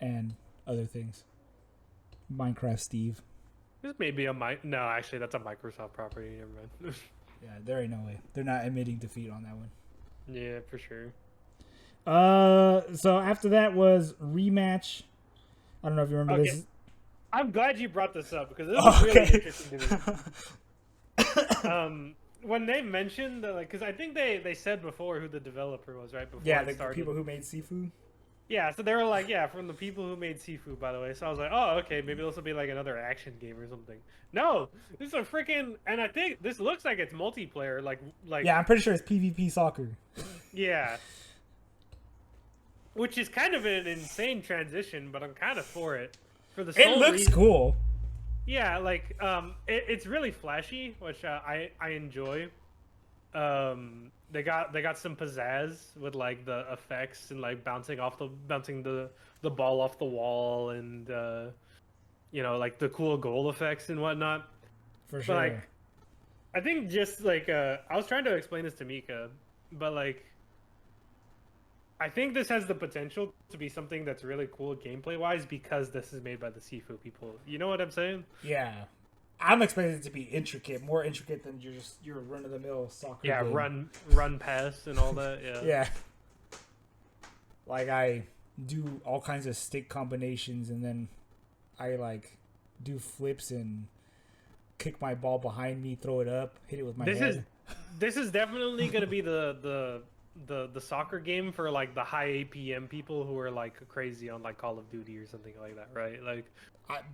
and other things. Minecraft Steve. This may be no, actually that's a Microsoft property. Never mind. Yeah, there ain't no way. They're not admitting defeat on that one. Yeah, for sure. So after that was Rematch. I don't know if you remember this. I'm glad you brought this up because this is really interesting to me. When they mentioned that, like, because I think they said before who the developer was, right? Before the people who made Sifu. Yeah, so they were like, from the people who made Sifu, by the way. So I was like, oh, okay, maybe this will be like another action game or something. No, this is a freaking, and I think this looks like it's multiplayer, like. Yeah, I'm pretty sure it's PvP soccer. Yeah. Which is kind of an insane transition, but I'm kind of for it. For the it looks cool. Yeah, like it's really flashy, which I enjoy. They got some pizzazz with like the effects and like bouncing the ball off the wall and like the cool goal effects and whatnot. For sure. But, like, I think just like I was trying to explain this to Mika, but like I think this has the potential to be something that's really cool gameplay wise because this is made by the Sifu people. You know what I'm saying? Yeah. I'm expecting it to be more intricate than your run of the mill soccer game. run pass and all that. Yeah. Yeah. Like I do all kinds of stick combinations and then I like do flips and kick my ball behind me, throw it up, hit it with my head. This is definitely gonna be the soccer game for like the high APM people who are like crazy on like Call of Duty or something like that, right? Like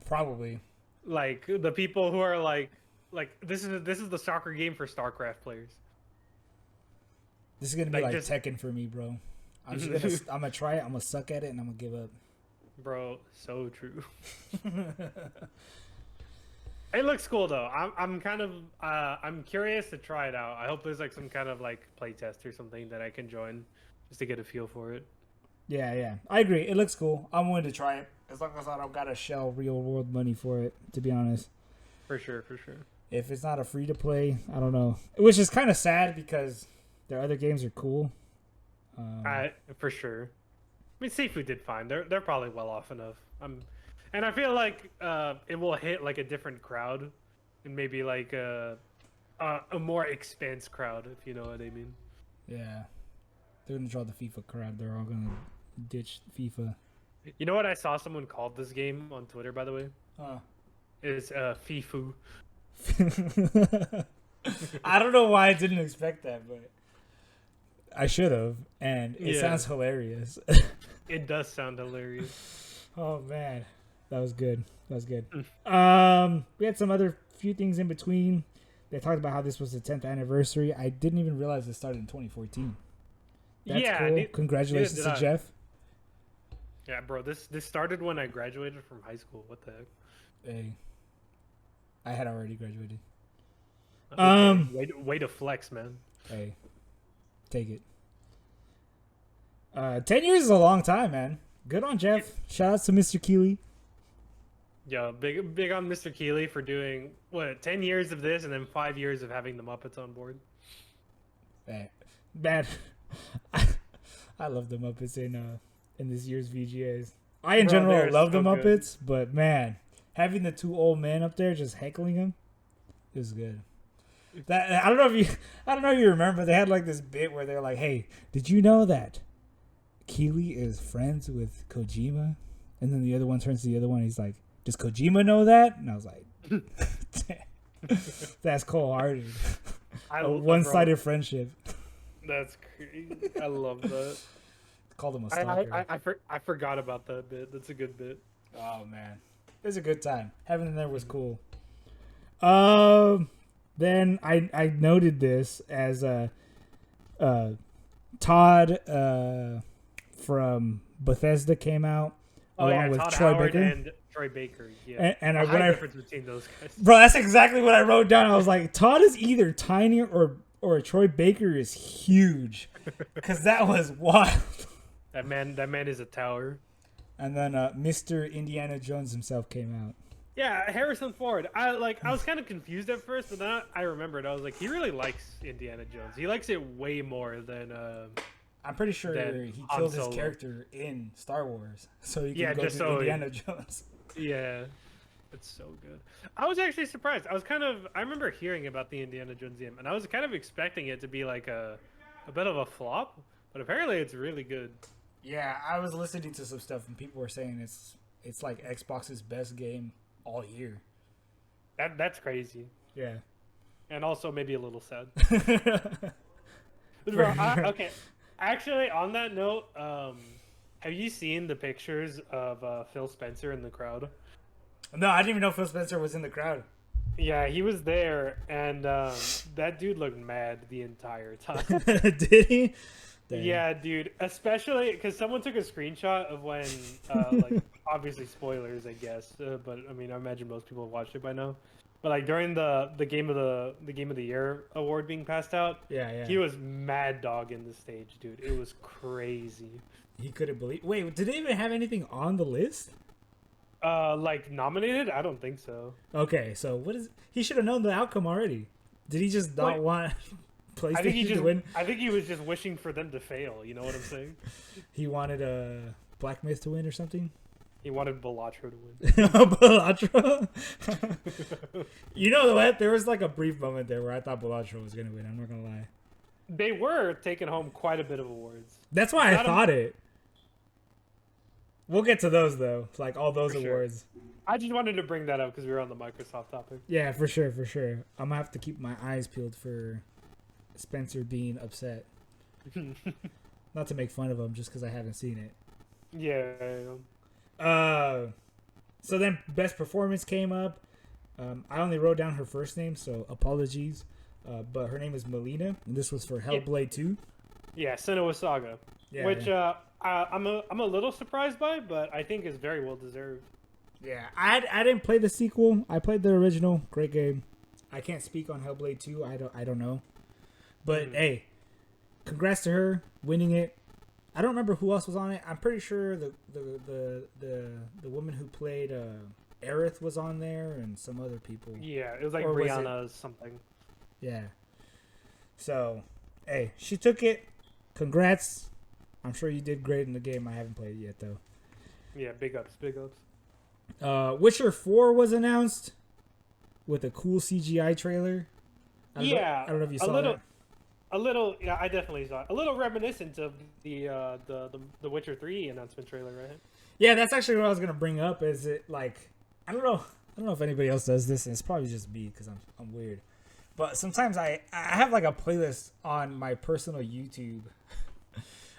probably. Like the people who are like this is the soccer game for StarCraft players. This is gonna be like Tekken for me, bro. I'm gonna try it. I'm gonna suck at it, and I'm gonna give up. Bro, so true. It looks cool though. I'm kind of I'm curious to try it out. I hope there's like some kind of like play test or something that I can join just to get a feel for it. Yeah, I agree. It looks cool. I'm willing to try it as long as I don't gotta shell real world money for it. To be honest. For sure. If it's not a free to play, I don't know. Which is kind of sad because their other games are cool. For sure. I mean, Sifu did fine. They're probably well off enough. And I feel like it will hit like a different crowd, and maybe like a more expense crowd, if you know what I mean. Yeah, they're gonna draw the FIFA crowd. They're all gonna ditch FIFA. You know what I saw someone called this game on Twitter, by the way? Is FIFU. I don't know why I didn't expect that, but I should have, and it sounds hilarious. It does sound hilarious. Oh man. That was good. We had some other few things in between. They talked about how this was the 10th anniversary. I didn't even realize it started in 2014. That's cool. Congratulations to Jeff. Yeah, bro. This started when I graduated from high school. What the heck? Hey, I had already graduated. Way to flex, man. Hey, take it. 10 years is a long time, man. Good on Jeff. Shout out to Mr. Keeley. Yo, big on Mr. Keeley for doing 10 years of this and then 5 years of having the Muppets on board. Man, I love the Muppets in this year's VGAs. I in general love the Muppets, but man, having the two old men up there just heckling him, it was good. That I don't know if you remember, they had like this bit where they're like, "Hey, did you know that Keeley is friends with Kojima?" And then the other one turns to the other one, he's like, "Does Kojima know that?" And I was like, that's cold-hearted. A one-sided friendship. That's crazy. I love that. Called him a I I, stalker. I forgot about that bit. That's a good bit. Oh man, it was a good time. Having him there was cool. Then I noted this as Todd from Bethesda came out Oh yeah, along with Todd Troy Howard Baker. and Troy Baker. Yeah, And a high when I difference between those guys. bro, that's exactly what I wrote down. I was like, Todd is either tiny or Troy Baker is huge, because that was wild. That man is a tower. And then Mr. Indiana Jones himself came out. Yeah, Harrison Ford. I was kind of confused at first, but then I remembered. I was like, he really likes Indiana Jones. He likes it way more than. I'm pretty sure Than he Han killed his Solo. character in Star Wars, so he can Yeah, go just to so he- Indiana Jones. Yeah, it's so good. I was actually surprised. I remember hearing about the Indiana Jones game, and I was kind of expecting it to be like a bit of a flop, but apparently it's really good. Yeah, I was listening to some stuff and people were saying it's like Xbox's best game all year. That's crazy, Yeah. and also maybe a little sad. Bro, okay. Actually, on that note, have you seen the pictures of Phil Spencer in the crowd? No, I didn't even know Phil Spencer was in the crowd. Yeah, he was there, and that dude looked mad the entire time. Did he? Dang. Yeah, dude. Especially because someone took a screenshot of when, like, obviously spoilers, I guess. But I mean, I imagine most people have watched it by now. But like during the game of the year award being passed out, Yeah. he was mad dog in the stage, dude. It was crazy. He couldn't believe. Wait, did they even have anything on the list? Like nominated? I don't think so. Okay, so what is? He should have known the outcome already. Did he just not Wait. want PlayStation to win? I think he was just wishing for them to fail. You know what I'm saying? He wanted Black Myth to win or something. He wanted Balatro to win. Balatro. You know what? There was like a brief moment there where I thought Balatro was gonna win. I'm not gonna lie. They were taking home quite a bit of awards. That's why I Not a- thought it. We'll get to those though, like all those For sure. awards. I just wanted to bring that up because we were on the Microsoft topic. Yeah, for sure, for sure. I'm gonna have to keep my eyes peeled for Spencer being upset. Not to make fun of him, just because I haven't seen it. Yeah. So then best performance came up. I only wrote down her first name, so apologies. But her name is Melina, and this was for Hellblade 2. Yeah, Senua Saga. Yeah, Which I'm a little surprised by, but I think is very well deserved. yeah. I didn't play the sequel. I played the original. Great game. I can't speak on Hellblade 2. I don't know. But hey, congrats to her winning it. I don't remember who else was on it. I'm pretty sure the woman who played Aerith was on there and some other people. Yeah, it was like Or was Rihanna something. Yeah. So, hey, she took it. Congrats. I'm sure you did great in the game. I haven't played it yet though. Yeah, big ups, big ups. Witcher 4 was announced with a cool CGI trailer. I don't know if you saw that. A little, yeah, I definitely saw it. A little reminiscent of the Witcher 3 announcement trailer, right? Yeah, that's actually what I was gonna bring up. Is it like I don't know if anybody else does this, and it's probably just me because I'm weird. But sometimes I have like a playlist on my personal YouTube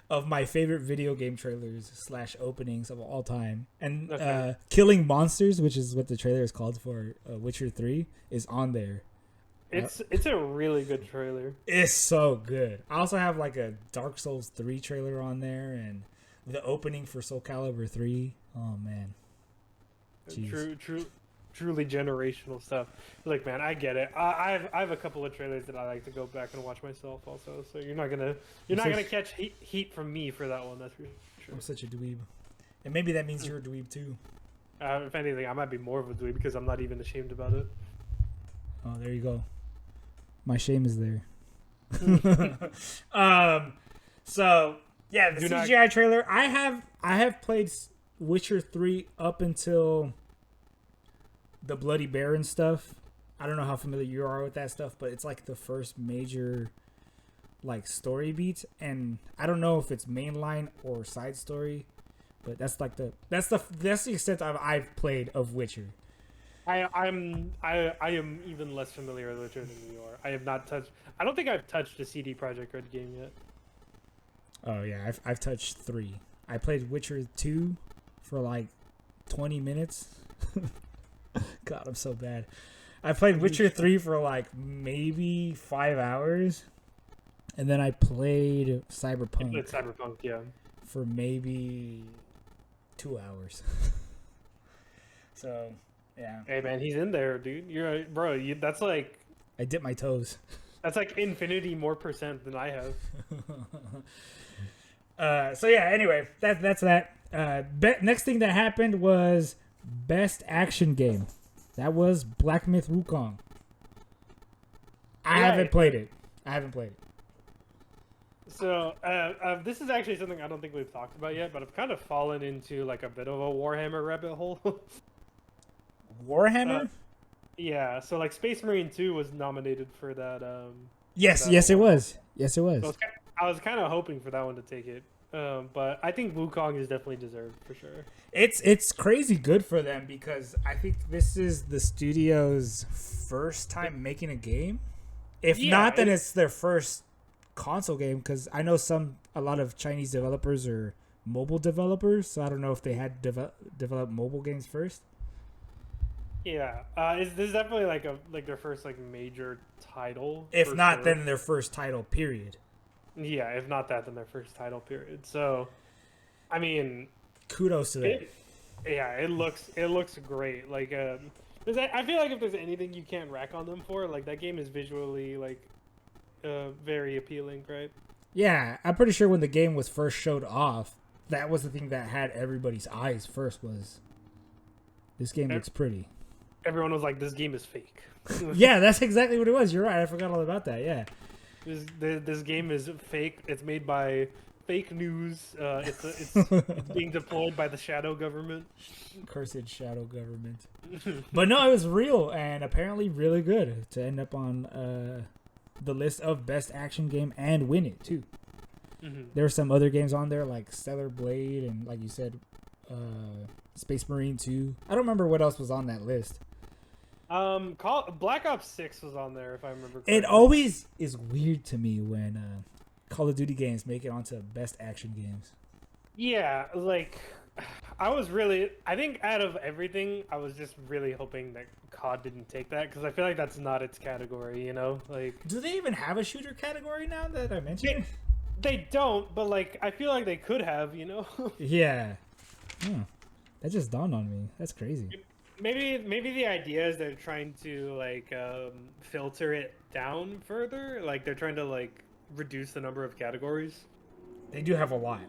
of my favorite video game trailers / openings of all time, and Okay. Killing Monsters, which is what the trailer is called for, Witcher 3, is on there. It's a really good trailer. It's so good. I also have like a Dark Souls 3 trailer on there, and the opening for Soul Calibur 3. Oh man. Jeez. Truly generational stuff. Like, man, I get it. I have a couple of trailers that I like to go back and watch myself also. So you're not gonna catch heat from me for that one. That's for sure. I'm such a dweeb. And maybe that means you're a dweeb too. If anything, I might be more of a dweeb because I'm not even ashamed about it. Oh, there you go. My shame is there. So yeah, the CGI trailer. I have played Witcher 3 up until the Bloody Baron stuff. I don't know how familiar you are with that stuff, but it's like the first major like story beat, and I don't know if it's mainline or side story, but that's the extent I've played of Witcher. I am even less familiar with Witcher than you are. I have not touched. I don't think I've touched a CD Projekt Red game yet. Oh yeah, I've touched 3. I played Witcher 2 for like 20 minutes. God, I'm so bad. I played Witcher 3 for like maybe 5 hours. And then I played Cyberpunk Yeah. for maybe 2 hours. So, yeah. Hey man, he's in there, dude. You're bro. That's like I dipped my toes. that's like infinity more percent than I have. So yeah. Anyway, that's that. Next thing that happened was best action game. That was Black Myth Wukong. I haven't played it. So this is actually something I don't think we've talked about yet, but I've kind of fallen into like a bit of a Warhammer rabbit hole. Warhammer? Yeah. So like Space Marine 2 was nominated for that. Yes, that yes, it award. was. Yes, it was. So I was kind of hoping for that one to take it. But I think Wukong is definitely deserved for sure. It's crazy good for them because I think this is the studio's first time making a game. If not, then it's their first console game because I know a lot of Chinese developers are mobile developers, so I don't know if they had developed mobile games first. Yeah, this is definitely like their first like major title. If not, then their first title. Period. Yeah, if not that, then their first title. Period. So, I mean, kudos to them. It looks great. Like, I feel like if there's anything you can't rack on them for, like that game is visually like, very appealing, right? Yeah, I'm pretty sure when the game was first showed off, that was the thing that had everybody's eyes first. Was this game looks pretty? Everyone was like, "This game is fake." Yeah, that's exactly what it was. You're right. I forgot all about that. Yeah. This game is fake. It's made by fake news. It's being deployed by the shadow government. Cursed shadow government. But no, it was real and apparently really good to end up on the list of best action game and win it too. Mm-hmm. There were some other games on there like Stellar Blade and like you said, Space Marine 2. I don't remember what else was on that list. Black Ops 6 was on there if I remember correctly. It always is weird to me when Call of Duty games make it onto best action games. Yeah, like I think out of everything, I was just really hoping that COD didn't take that because I feel like that's not its category, you know? Like, do they even have a shooter category now that I mentioned it? They don't, but like I feel like they could have, you know? Yeah. That just dawned on me. That's crazy. Maybe the idea is they're trying to like filter it down further. Like they're trying to like reduce the number of categories. They do have a lot.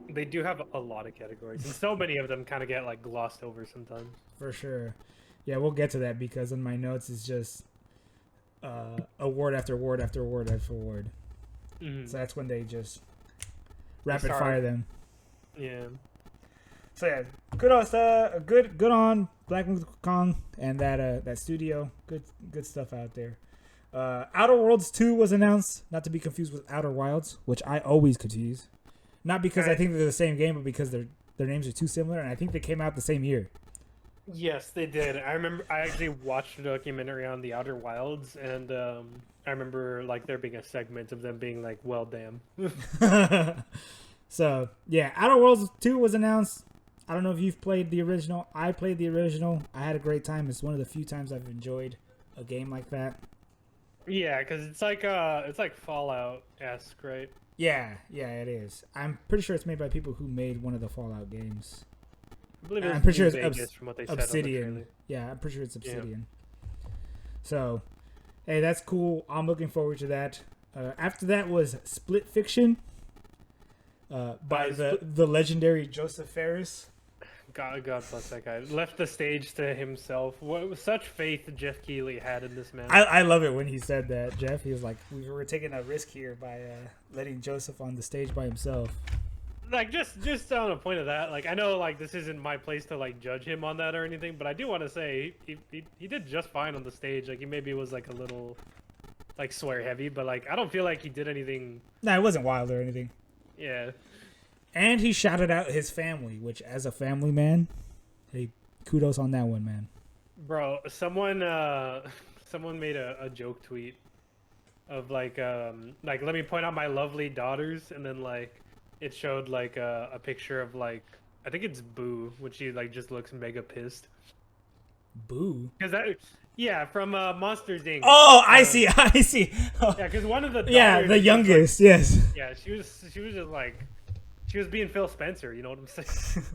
They do have a lot of categories, and so many of them kind of get like glossed over sometimes. For sure. Yeah, we'll get to that because in my notes it's just award after award after award after award. Mm-hmm. So that's when they just rapid fire them. Yeah. So yeah, kudos, good on Black Myth Wukong and that studio. Good stuff out there. Outer Worlds 2 was announced, not to be confused with Outer Wilds, which I always confuse. Not because I think they're the same game, but because their names are too similar, and I think they came out the same year. Yes, they did. I remember I actually watched a documentary on the Outer Wilds, and I remember like there being a segment of them being like, "Well, damn." So yeah, Outer Worlds 2 was announced. I don't know if you've played the original. I played the original. I had a great time. It's one of the few times I've enjoyed a game like that. Yeah, because it's like Fallout-esque, right? Yeah, it is. I'm pretty sure it's made by people who made one of the Fallout games. I believe I'm pretty sure it's Vegas from what they said Obsidian. Yeah, I'm pretty sure it's Obsidian. Yeah. So, hey, that's cool. I'm looking forward to that. After that was Split Fiction by the legendary Joseph Fares. God bless that guy. Left the stage to himself. What such faith Jeff Keighley had in this man. I love it when he said that, Jeff. He was like, we were taking a risk here by letting Joseph on the stage by himself. Like, just on a point of that, like, I know, like, this isn't my place to, like, judge him on that or anything, but I do want to say he did just fine on the stage. Like, he maybe was, like, a little, like, swear heavy, but, like, I don't feel like he did anything. No, it wasn't wild or anything. Yeah. And he shouted out his family, which, as a family man, hey, kudos on that one, man. Bro, someone made a joke tweet of like let me point out my lovely daughters, and then like it showed like a picture of like I think it's Boo when she like just looks mega pissed. Boo. Because that yeah from Monsters Inc. Oh, I see. I see. Yeah, because one of the daughters, Yeah, the youngest. like, yes. yeah, she was just like she was being Phil Spencer. You know what I'm saying?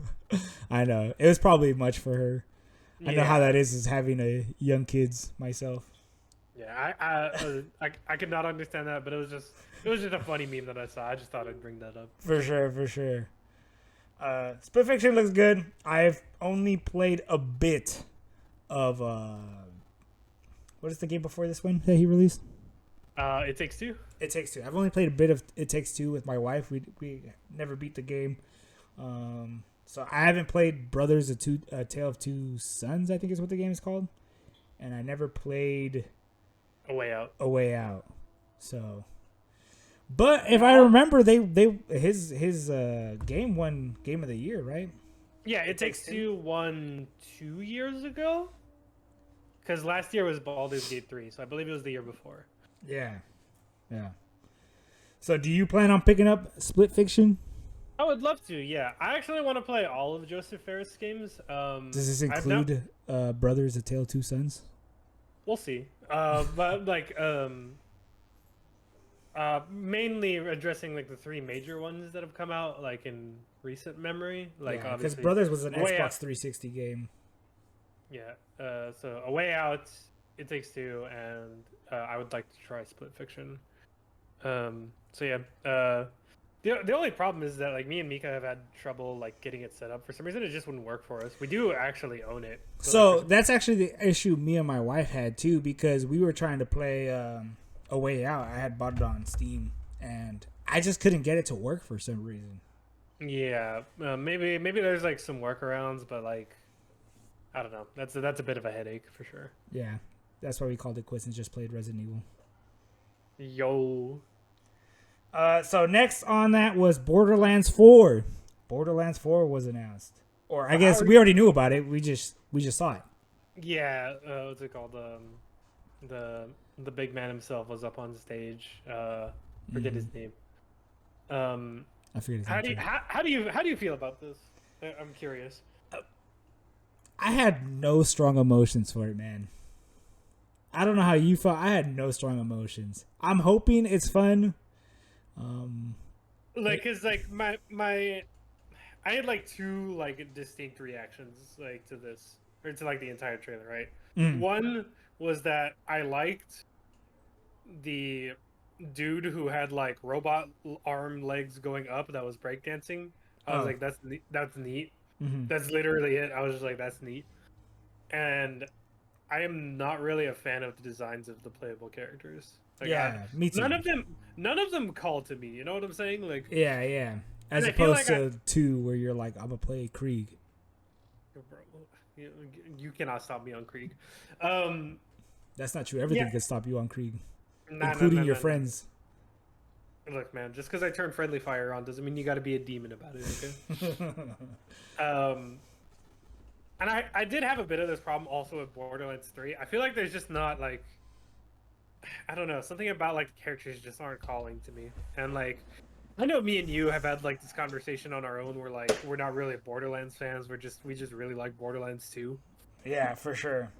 I know. It was probably much for her. I know Yeah. how that is having a young kids myself. Yeah, I could not understand that, but it was just a funny meme that I saw. I just thought I'd bring that up. For sure, for sure. Split Fiction looks good. I've only played a bit of what is the game before this one that he released? It Takes Two. It Takes Two. I've only played a bit of It Takes Two with my wife. We never beat the game. So I haven't played Brothers: A Tale of Two Sons, I think is what the game is called. And I never played A Way Out. A Way Out. So, but if I remember, his game won Game of the Year, right? Yeah, It Takes Two won 2 years ago. Because last year was Baldur's Gate 3, so I believe it was the year before. Yeah. Yeah. So do you plan on picking up Split Fiction? I would love to, yeah. I actually want to play all of Joseph Ferris games. Does this include Brothers: A Tale of Two Sons? We'll see. But like mainly addressing like the 3 major ones that have come out like in recent memory. Like because obviously Brothers was an Way Xbox Out. 360 game. Yeah. So A Way Out, It Takes Two, and I would like to try Split Fiction. So yeah. The only problem is that like me and Mika have had trouble like getting it set up. For some reason, it just wouldn't work for us. We do actually own it. So that's actually the issue me and my wife had too, because we were trying to play A Way Out. I had bought it on Steam, and I just couldn't get it to work for some reason. Yeah, maybe there's like some workarounds, but like I don't know. That's a bit of a headache for sure. Yeah, that's why we called it quits and just played Resident Evil. Yo. So next on that was Borderlands 4. Borderlands 4 was announced, or I guess we already knew about it. We just saw it. Yeah, what's it called? The big man himself was up on stage. Forget his name. I forget his name. How do you feel about this? I'm curious. I had no strong emotions for it, man. I don't know how you felt. I had no strong emotions. I'm hoping it's fun. Like, cause like I had like 2 like distinct reactions like to this or to like the entire trailer, right? One was that I liked the dude who had like robot arm legs going up that was breakdancing. I was like, that's neat. That's literally it. I was just like, that's neat. And I am not really a fan of the designs of the playable characters. Like, yeah, me too. None of them call to me. You know what I'm saying? Like, yeah. As opposed to 2, where you're like, I'm gonna play Krieg. Bro, you cannot stop me on Krieg. That's not true. Everything can stop you on Krieg, Nah, including your friends. Look, man, just because I turn friendly fire on doesn't mean you got to be a demon about it. Okay. And I did have a bit of this problem also with Borderlands 3. I feel like there's just not like, I don't know, something about like the characters just aren't calling to me. And like, I know me and you have had like this conversation on our own where like we're not really Borderlands fans. We just really like Borderlands 2. Yeah, for sure.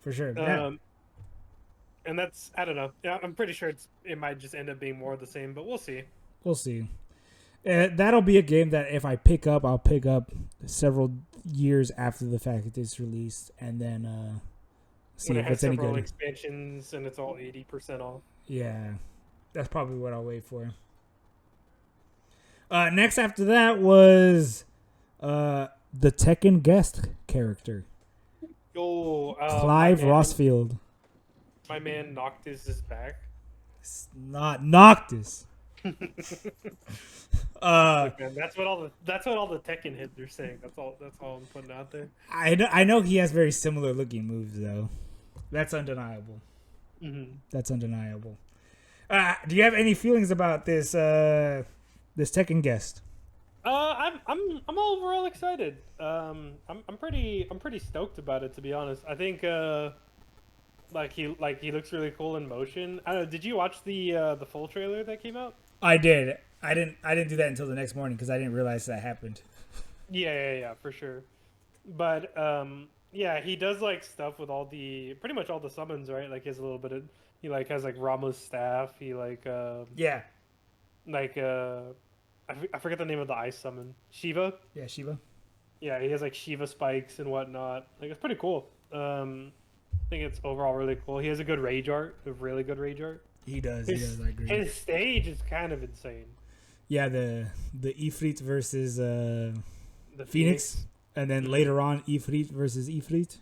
Yeah. And that's, I don't know. Yeah, I'm pretty sure it might just end up being more of the same, but we'll see. We'll see. That'll be a game that if I pick up, I'll pick up several years after the fact that it's released, and then see if it's any good. Expansions and it's all 80% off. Yeah, that's probably what I'll wait for. Next after that was the Tekken guest character, Clive Rossfield. My man Noctis is back. It's not Noctis. Look, man, that's what all the Tekken heads are saying. That's all I'm putting out there. I know he has very similar looking moves though. That's undeniable. That's undeniable. Do you have any feelings about this this Tekken guest? I'm overall excited. I'm pretty stoked about it, to be honest. I think He looks really cool in motion. I don't know. Did you watch the full trailer that came out? I did. I didn't do that until the next morning because I didn't realize that happened. Yeah, for sure. But yeah, he does like stuff with pretty much all the summons, right? Like he has a little bit of he like has like Rama's staff. He Yeah. like I forget the name of the ice summon. Shiva. Yeah, Shiva. Yeah, he has like Shiva spikes and whatnot. Like it's pretty cool. I think it's overall really cool. He has a good rage art, a really good rage art. He does. His, I agree. his stage is kind of insane. Yeah, the Ifrit versus The Phoenix, and then later on Ifrit versus Ifrit.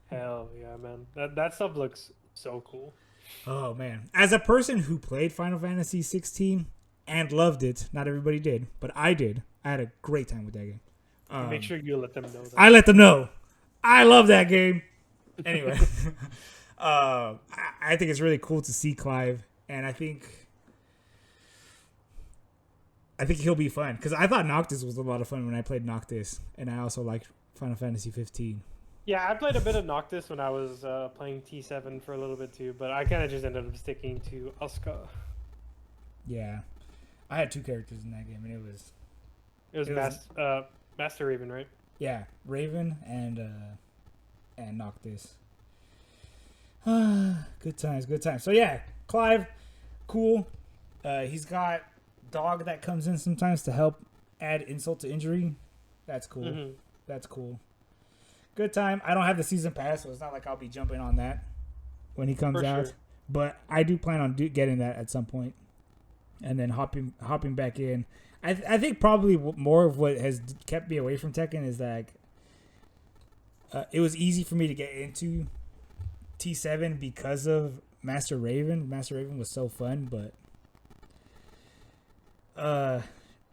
Hell yeah, man. That stuff looks so cool. Oh man, as a person who played Final Fantasy 16 and loved it, not everybody did, but I did. I had a great time with that game. Make sure you let them know that. I let them know. I love that game. Anyway, I think it's really cool to see Clive, and I think he'll be fun because I thought Noctis was a lot of fun when I played Noctis, and I also liked Final Fantasy 15. Yeah, I played a bit of Noctis when I was playing T7 for a little bit too, but I kind of just ended up sticking to Asuka. Yeah, I had two characters in that game, and It was Master Raven, right? yeah, Raven and Noctis. Good times. So yeah, Clive, cool. He's got Dog that comes in sometimes to help add insult to injury. That's cool. Mm-hmm. That's cool. Good time. I don't have the season pass, so it's not like I'll be jumping on that when he comes out. Sure. But I do plan on getting that at some point, and then hopping back in. I think probably more of what has kept me away from Tekken is that it was easy for me to get into T7 because of Master Raven. Master Raven was so fun, but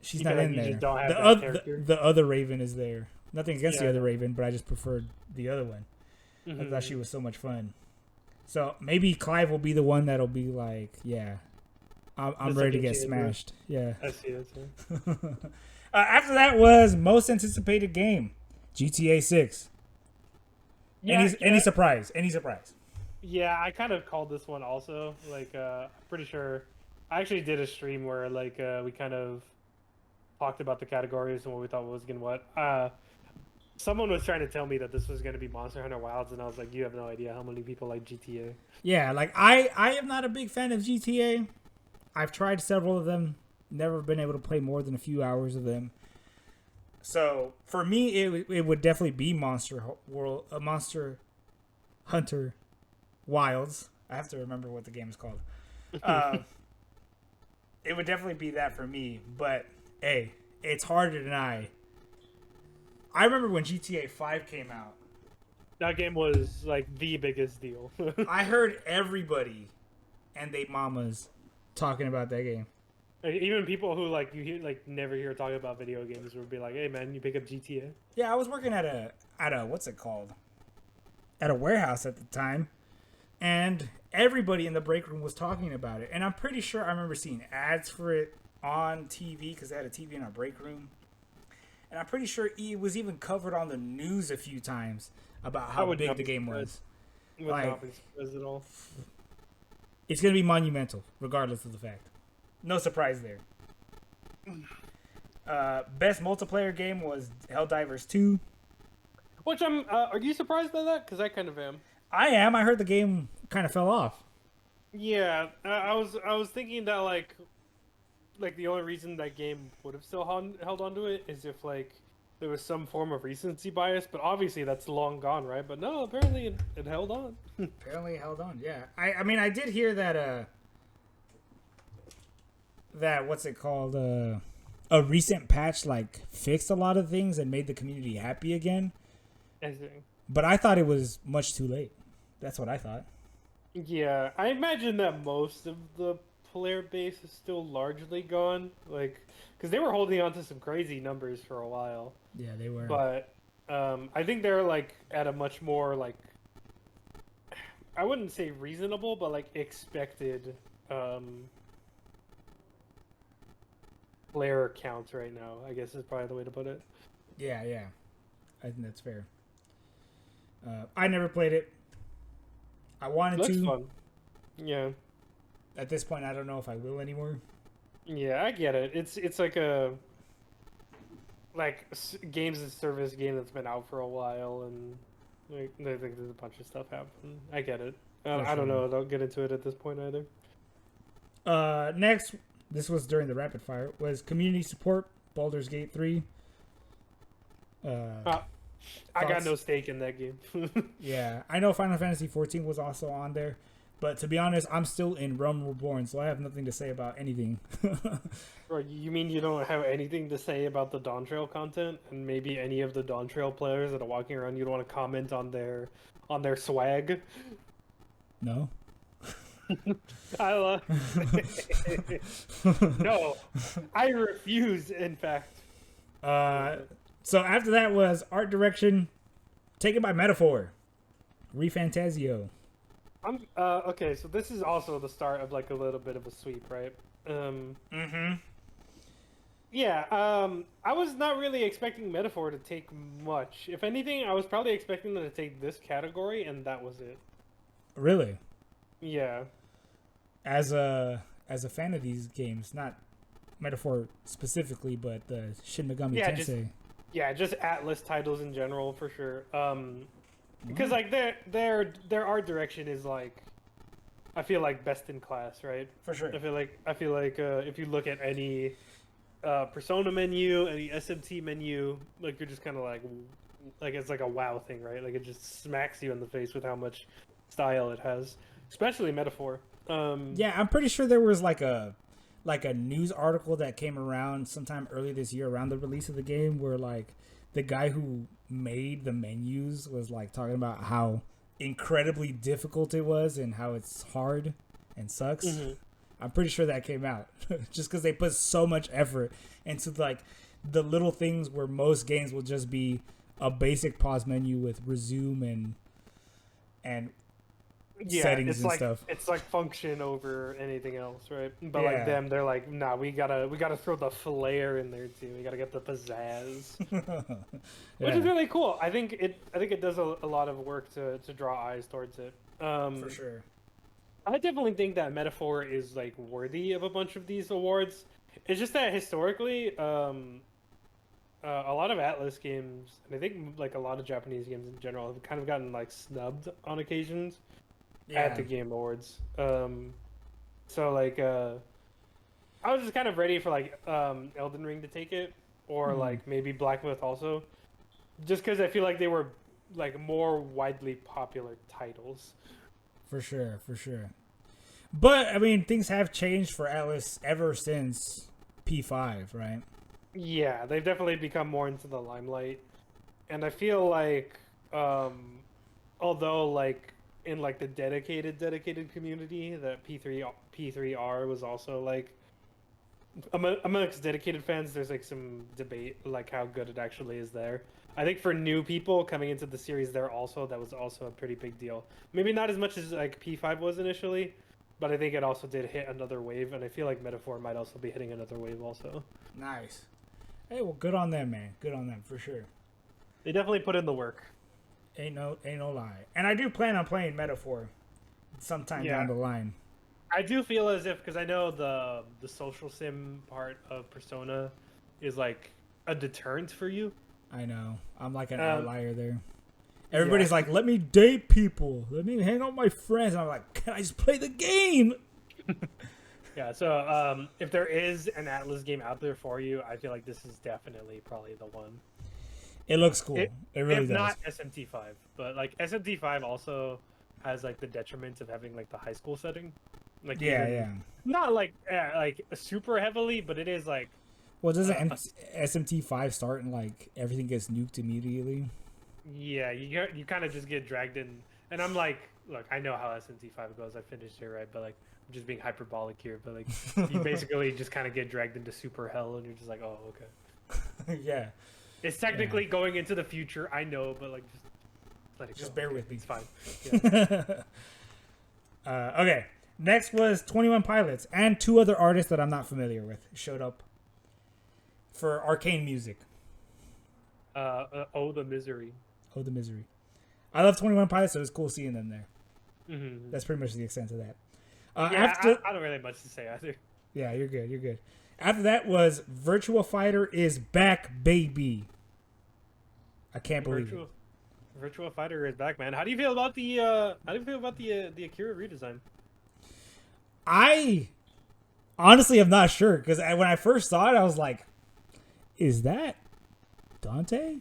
she's not in there. Just don't have The other Raven is there. Nothing against the Yeah. other Raven, but I just preferred the other one. Mm-hmm. I thought she was so much fun. So maybe Clive will be the one that'll be like, yeah, I'm ready to get smashed. Yeah. I see that too. After that was most anticipated game, GTA 6. Any surprise? Yeah, I kind of called this one also. Like, I'm pretty sure. I actually did a stream where like we kind of talked about the categories and what we thought was gonna what. Someone was trying to tell me that this was going to be Monster Hunter Wilds, and I was like, you have no idea how many people like GTA. Yeah, like I am not a big fan of GTA. I've tried several of them, never been able to play more than a few hours of them. So for me, it would definitely be Monster Hunter Wilds. I have to remember what the game is called. It would definitely be that for me, but hey, it's hard to deny. I remember when GTA 5 came out. That game was like the biggest deal. I heard everybody and they mamas talking about that game. Even people who like you hear like never hear talking about video games would be like, "Hey man, you pick up GTA?" Yeah, I was working at a what's it called? At a warehouse at the time, and everybody in the break room was talking about it. And I'm pretty sure I remember seeing ads for it on TV because they had a TV in our break room. And I'm pretty sure it was even covered on the news a few times about how big the game was. Not be surprised at all. It's going to be monumental, regardless of the fact. No surprise there. Best multiplayer game was Helldivers 2. Which are you surprised by that? Because I kind of am. I am. I heard the game kind of fell off. Yeah, I was thinking that like the only reason that game would have still held on to it is if like there was some form of recency bias, but obviously that's long gone, right? But no, apparently it held on. Apparently it held on, yeah. I mean I did hear that that what's it called a recent patch like fixed a lot of things and made the community happy again. But I thought it was much too late. That's what I thought. Yeah, I imagine that most of the player base is still largely gone, like because they were holding on to some crazy numbers for a while. Yeah, they were. But I think they're like at a much more like I wouldn't say reasonable, but like expected player count right now. I guess is probably the way to put it. Yeah, I think that's fair. I never played it. I wanted Looks to. fun. Yeah. At this point, I don't know if I will anymore. Yeah, I get it. It's like a games as a service game that's been out for a while, and like I think there's a bunch of stuff happening. I get it. I don't know. Don't get into it at this point either. Next, this was during the rapid fire, was community support, Baldur's Gate 3. I got no stake in that game. Yeah, I know Final Fantasy 14 was also on there, but to be honest, I'm still in Realm Reborn, so I have nothing to say about anything. Right, you mean you don't have anything to say about the Dawn Trail content, and maybe any of the Dawn Trail players that are walking around, you don't want to comment on their swag? No. I love. No, I refuse. In fact. So after that was art direction, taken by Metaphor, ReFantazio. I'm okay. So this is also the start of like a little bit of a sweep, right? Yeah. I was not really expecting Metaphor to take much. If anything, I was probably expecting them to take this category, and that was it. Really? Yeah. As a fan of these games, not Metaphor specifically, but the Shin Megami Tensei. Just Atlas titles in general for sure. Because like their art direction is like, I feel like best in class, right? For sure. I feel like if you look at any Persona menu, any SMT menu, like you're just kind of like it's like a wow thing, right? Like it just smacks you in the face with how much style it has, especially Metaphor. Yeah, I'm pretty sure there was like a news article that came around sometime early this year around the release of the game where like the guy who made the menus was like talking about how incredibly difficult it was and how it's hard and sucks. Mm-hmm. I'm pretty sure that came out just because they put so much effort into like the little things where most games will just be a basic pause menu with resume and settings and stuff. It's like function over anything else, right? But Yeah. like them, they're like, nah, we gotta throw the flair in there too. We gotta get the pizzazz, which is really cool. I think it does a lot of work to draw eyes towards it. For sure. I definitely think that Metaphor is like worthy of a bunch of these awards. It's just that historically, a lot of Atlas games, and I think like a lot of Japanese games in general, have kind of gotten like snubbed on occasions at the Game Awards. So like, I was just kind of ready for like Elden Ring to take it, or like maybe Black Myth also, just because I feel like they were like more widely popular titles. For sure. But I mean, things have changed for Atlas ever since P5, right? Yeah, they've definitely become more into the limelight, and I feel like, although like in like the dedicated community, that P3R was also like amongst dedicated fans, there's like some debate like how good it actually is there. I think for new people coming into the series, that was also a pretty big deal. Maybe not as much as like P5 was initially, but I think it also did hit another wave, and I feel like Metaphor might also be hitting another wave also. Nice. Hey, well, good on them, man. Good on them for sure. They definitely put in the work. Ain't no lie. And I do plan on playing Metaphor sometime down the line. I do feel as if, because I know the social sim part of Persona is like a deterrent for you. I know. I'm like an outlier there. Everybody's like, let me date people. Let me hang out with my friends. And I'm like, can I just play the game? Yeah, so if there is an Atlas game out there for you, I feel like this is definitely probably the one. It looks cool. It really does. If not SMT5, but like SMT5 also has like the detriments of having like the high school setting. Like not like super heavily, but it is like. Well, doesn't SMT5 start and like everything gets nuked immediately? Yeah, you kind of just get dragged in, and I'm like, look, I know how SMT5 goes. I finished it right, but like I'm just being hyperbolic here. But like you basically just kind of get dragged into super hell, and you're just like, oh, okay. Yeah. It's technically going into the future, I know, but like just let it go. Just bear with me. It's fine. Yeah. Okay. Next was 21 Pilots and two other artists that I'm not familiar with showed up for Arcane Music. Oh, the Misery. Oh, the Misery. I love 21 Pilots, so it was cool seeing them there. Mm-hmm. That's pretty much the extent of that. Yeah, I don't really have much to say either. Yeah, you're good. You're good. After that was Virtua Fighter is back, baby. I can't believe it. Virtua Fighter is back, man. How do you feel about the the Akira redesign? I honestly am not sure because when I first saw it, I was like, "Is that Dante?"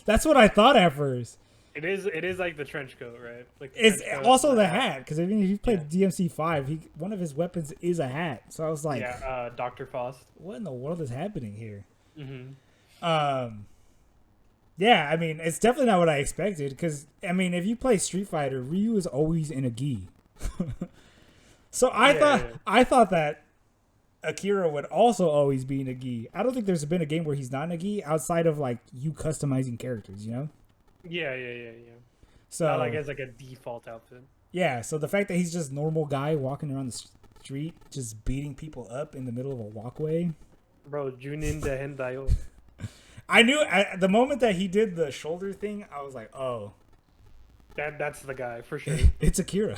That's what I thought at first. It is like the trench coat, right? Like It's also the hat because I mean, if you played DMC5, one of his weapons is a hat. So I was like, yeah, Dr. Faust. What in the world is happening here? Mm-hmm. Yeah, I mean, it's definitely not what I expected because I mean, if you play Street Fighter, Ryu is always in a gi. So I thought that Akira would also always be in a gi. I don't think there's been a game where he's not in a gi outside of like you customizing characters, you know? Yeah. So not like as like a default outfit. Yeah, so the fact that he's just normal guy walking around the street, just beating people up in the middle of a walkway. Bro, Junin de Hendayo. I knew at the moment that he did the shoulder thing, I was like, oh. That's the guy, for sure. It's Akira.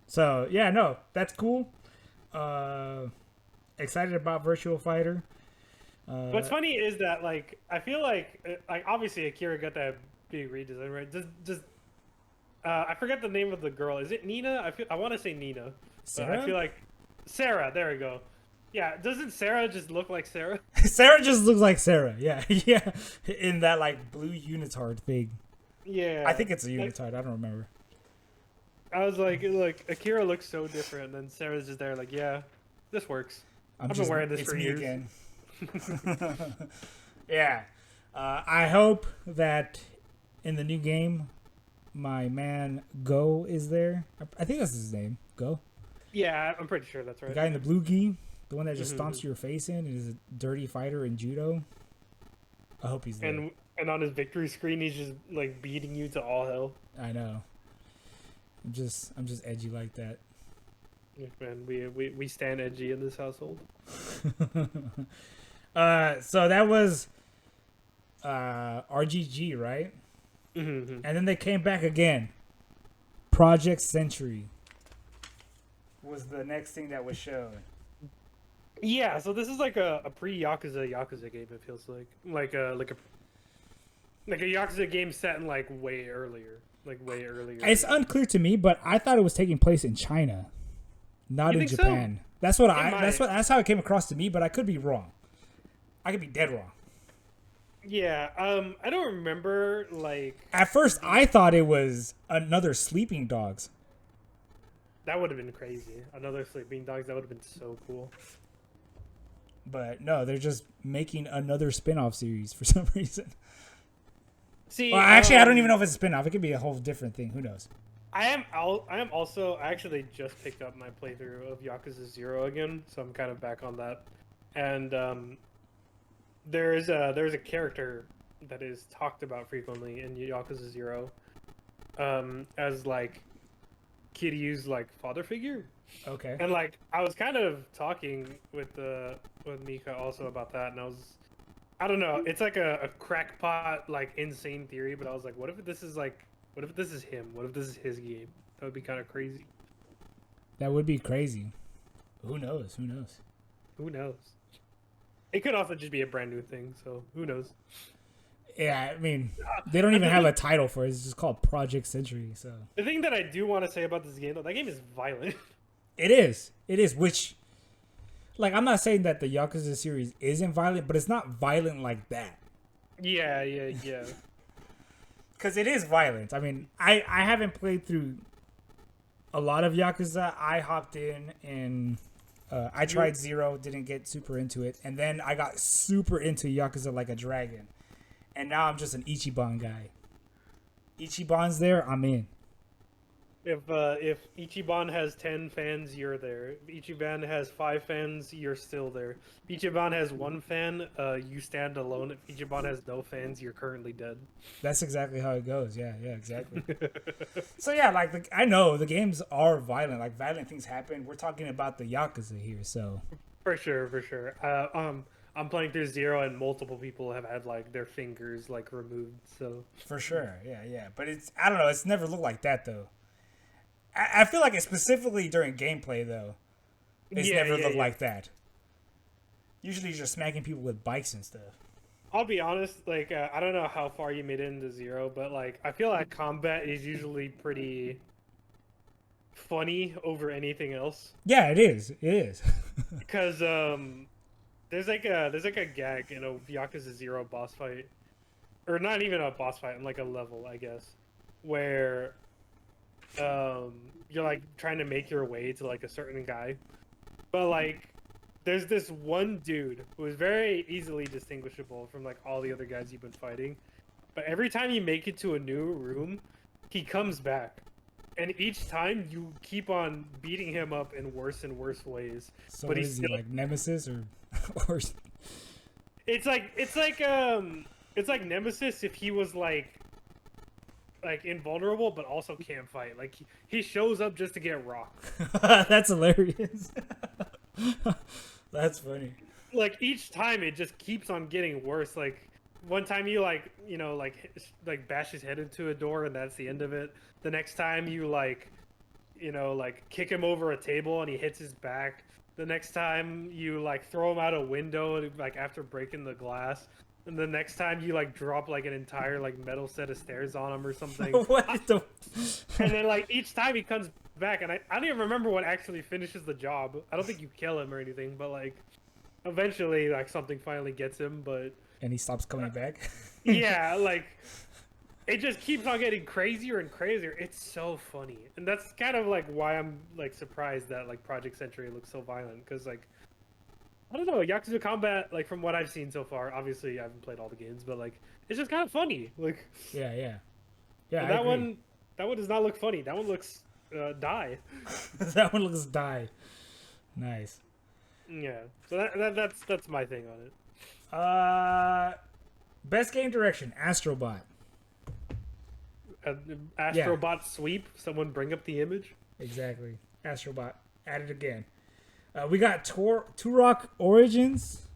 So, yeah, no, that's cool. Excited about Virtua Fighter. What's funny is that, like, I feel like obviously Akira got that big redesign, right? I forget the name of the girl. Is it Nina? I want to say Nina. Sarah? I feel like Sarah. There we go. Yeah, doesn't Sarah just look like Sarah? Sarah just looks like Sarah. Yeah, yeah. In that like blue unitard thing. Yeah. I think it's a unitard. I don't remember. I was like Akira looks so different, and Sarah's just there, like, yeah, this works. I've been wearing this for years. Again. Yeah. I hope that in the new game, my man Go is there. I think that's his name. Go. Yeah, I'm pretty sure that's right. The guy in the blue gi, the one that just stomps your face in, and is a dirty fighter in judo. I hope he's there. And on his victory screen, he's just like beating you to all hell. I know. I'm just edgy like that. Man, we stand edgy in this household. So that was RGG, right? Mm-hmm. And then they came back again. Project Century was the next thing that was shown. Yeah, so this is like a pre-Yakuza game. It feels like a Yakuza game set in like way earlier. It's unclear to me, but I thought it was taking place in China, not in Japan. So? That's how it came across to me, but I could be wrong. I could be dead wrong. Yeah, I don't remember like. At first, I thought it was another Sleeping Dogs. That would have been crazy. Another Sleeping Dogs. That would have been so cool. But no, they're just making another spin-off series for some reason. See, well, actually, I don't even know if it's a spin-off. It could be a whole different thing. Who knows? I actually just picked up my playthrough of Yakuza 0 again, so I'm kind of back on that. And there's a character that is talked about frequently in Yakuza 0 as like Kiryu's like father figure. Okay. And like I was kind of talking with Mika also about that, and I don't know, it's like a crackpot like insane theory, but I was like, what if this is him? What if this is his game? That would be kind of crazy. That would be crazy. Who knows? Who knows? It could also just be a brand new thing, so who knows? Yeah, I mean, they don't even have a title for it. It's just called Project Century. So the thing that I do want to say about this game, though, that game is violent. It is, which, like, I'm not saying that the Yakuza series isn't violent, but it's not violent like that. Yeah. Because it is violent. I mean, I haven't played through a lot of Yakuza. I hopped in and I tried 0, didn't get super into it. And then I got super into Yakuza Like a Dragon. And now I'm just an Ichiban guy. Ichiban's there, I'm in. If Ichiban has 10 fans, you're there. If Ichiban has 5 fans, you're still there. If Ichiban has 1 fan, you stand alone. If Ichiban has no fans, you're currently dead. That's exactly how it goes. Yeah, exactly. So yeah, like I know the games are violent. Like violent things happen. We're talking about the Yakuza here, so For sure. I'm playing through Zero, and multiple people have had like their fingers like removed. So For sure, yeah. But it's I don't know. It's never looked like that though. I feel like it's specifically during gameplay though. It's never looked like that. Usually, you're just smacking people with bikes and stuff. I'll be honest, like I don't know how far you made it into Zero, but like I feel like combat is usually pretty funny over anything else. Yeah, it is. It is. Because there's like a gag in a Yakuza 0 boss fight, or not even a boss fight, in like a level, I guess, where you're like trying to make your way to like a certain guy, but like there's this one dude who is very easily distinguishable from like all the other guys you've been fighting, but every time you make it to a new room, he comes back. And each time you keep on beating him up in worse and worse ways. So but is he like Nemesis or it's like Nemesis if he was like invulnerable but also can't fight. Like he shows up just to get rocked. That's hilarious. That's funny. Like each time it just keeps on getting worse. Like one time you like bash his head into a door and that's the end of it. The next time you like kick him over a table and he hits his back. The next time you like throw him out a window like after breaking the glass. And the next time you like drop like an entire like metal set of stairs on him or something. What the? And then like each time he comes back, and I don't even remember what actually finishes the job. I don't think you kill him or anything, but like eventually like something finally gets him. But and he stops coming back. yeah, like it just keeps on getting crazier and crazier. It's so funny, and that's kind of like why I'm like surprised that like Project Century looks so violent, because like I don't know, Yakuza Combat, like from what I've seen so far, obviously I haven't played all the games, but like it's just kind of funny. Like yeah. That one does not look funny. That one looks die. That one looks die. Nice. Yeah. So that's my thing on it. Best game direction, Astrobot. Astrobot Sweep. Someone bring up the image. Exactly. Astrobot. At it again. We got Turok Origins.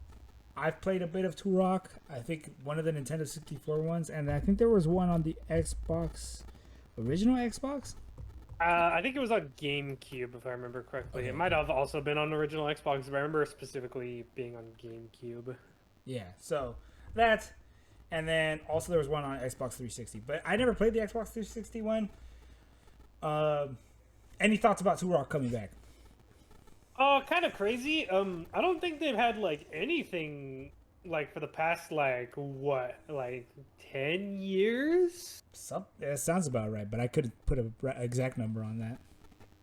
I've played a bit of Turok. I think one of the Nintendo 64 ones, and I think there was one on the Xbox, original Xbox. I think it was on GameCube, if I remember correctly. Okay. It might have also been on original Xbox, but I remember specifically being on GameCube. Yeah, so that, and then also there was one on Xbox 360, but I never played the Xbox 360 one. Any thoughts about Turok coming back? Kind of crazy. I don't think they've had like anything like for the past like 10 years. That sounds about right, but I couldn't put an exact number on that.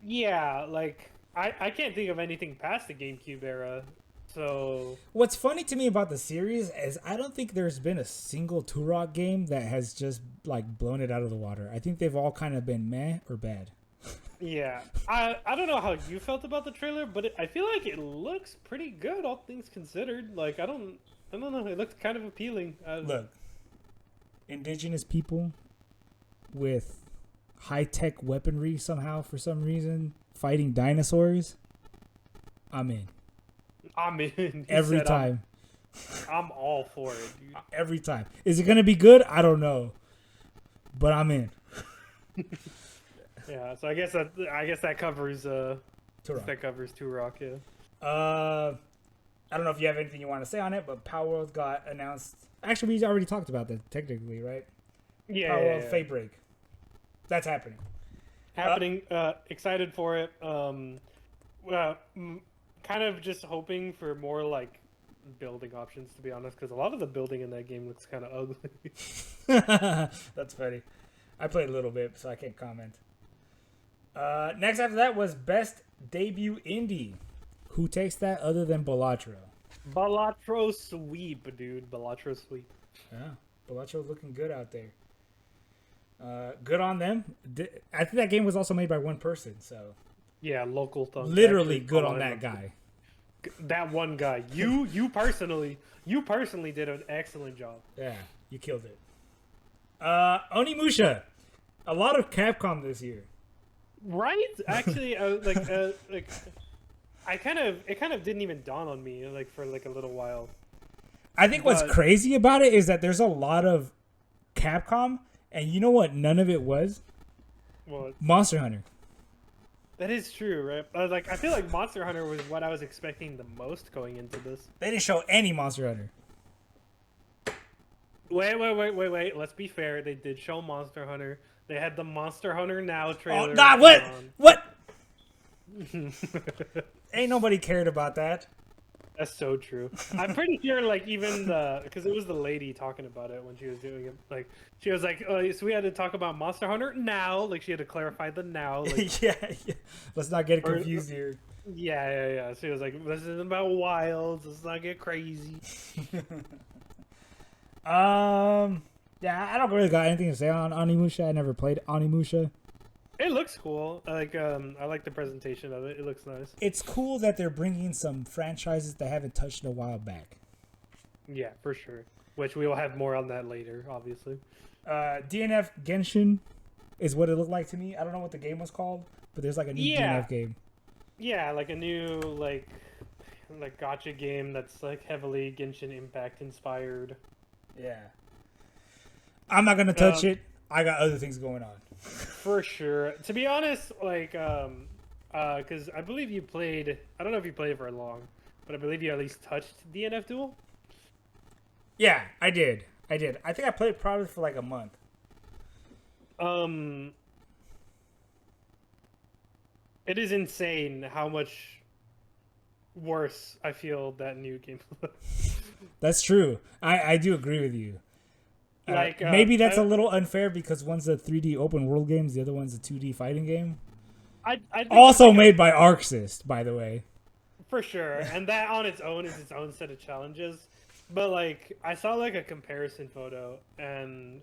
Yeah, like I can't think of anything past the GameCube era. So what's funny to me about the series is I don't think there's been a single Turok game that has just like blown it out of the water. I think they've all kind of been meh or bad. Yeah, I don't know how you felt about the trailer, but I feel like it looks pretty good, all things considered. Like I don't know, it looked kind of appealing. Look, indigenous people with high-tech weaponry somehow for some reason fighting dinosaurs. I'm in. Every time. I'm all for it, dude. Every time. Is it gonna be good? I don't know, but I'm in. Yeah, so I guess that covers Turok. That covers Turok, yeah. I don't know if you have anything you want to say on it, but Power World got announced. Actually, we already talked about that technically, right? Yeah. Power World Fate Break. That's happening. Excited for it. Kind of just hoping for more like building options, to be honest, because a lot of the building in that game looks kind of ugly. That's funny. I played a little bit, so I can't comment. Next after that was Best Debut Indie. Who takes that other than Balatro? Balatro Sweep, dude. Balatro Sweep. Yeah, Balatro's looking good out there. Good on them. I think that game was also made by one person, so... Yeah, local thug. Literally good on that guy. That one guy. You personally did an excellent job. Yeah, you killed it. Onimusha. A lot of Capcom this year. Right? Actually, it kind of didn't even dawn on me like for like a little while. I think what's But crazy about it is that there's a lot of Capcom, and you know what? None of it was well, Monster Hunter. that is true, right? Like I feel like Monster Hunter was what I was expecting the most going into this. They didn't show any Monster Hunter. Wait. Let's be fair. They did show Monster Hunter. They had the Monster Hunter Now Oh, trailer. nah, what? What? On. Ain't nobody cared about that. That's so true. I'm pretty sure, like, even because it was the lady talking about it when she was doing it. Like, she was like, "Oh, so we had to talk about Monster Hunter now." Like, she had to clarify the now. Like, yeah. Let's not get confused here. yeah. She was like, "This isn't about wilds. Let's not get crazy." Yeah, I don't really got anything to say on Onimusha. I never played Onimusha. It looks cool. I like the presentation of it. It looks nice. It's cool that they're bringing some franchises they haven't touched in a while back. Yeah, for sure. Which we will have more on that later, obviously. DNF Genshin is what it looked like to me. I don't know what the game was called, but there's like a new DNF game. Yeah, like a new like gotcha game that's like heavily Genshin Impact inspired. Yeah. I'm not gonna touch it. I got other things going on. For sure. To be honest, like because I believe you played. I don't know if you played for long, but I believe you at least touched DNF Duel. Yeah, I did. I think I played probably for like a month. It is insane how much worse I feel that new game. That's true. I do agree with you. Like maybe that's a little unfair because one's a 3D open world game, the other one's a 2D fighting game. I think Also made by Arxis, by the way. for sure, and that on its own is its own set of challenges. But like, I saw like a comparison photo, and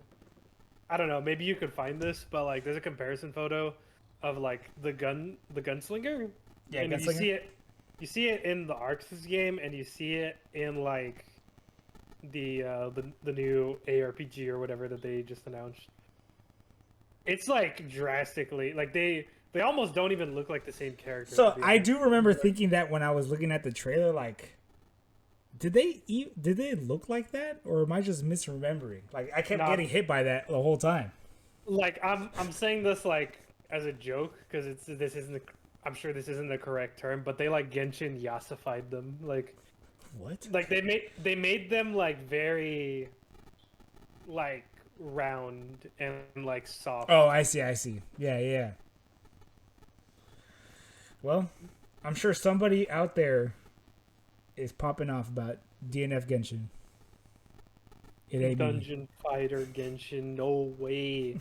I don't know, maybe you could find this, but like, there's a comparison photo of like the gunslinger. Yeah, and if you see it in the Arxis game, and you see it in like the new ARPG or whatever that they just announced. It's like drastically like they almost don't even look like the same character. So I do remember thinking that when I was looking at the trailer, like, did they look like that, or am I just misremembering? Like, I kept getting hit by that the whole time. Like I'm saying this like as a joke because I'm sure this isn't the correct term, but they like Genshin Yasified them. Like what? Like they made them like very like round and like soft. Oh, I see. Yeah. Well, I'm sure somebody out there is popping off about DNF Genshin. It ain't Dungeon Fighter Genshin, no way.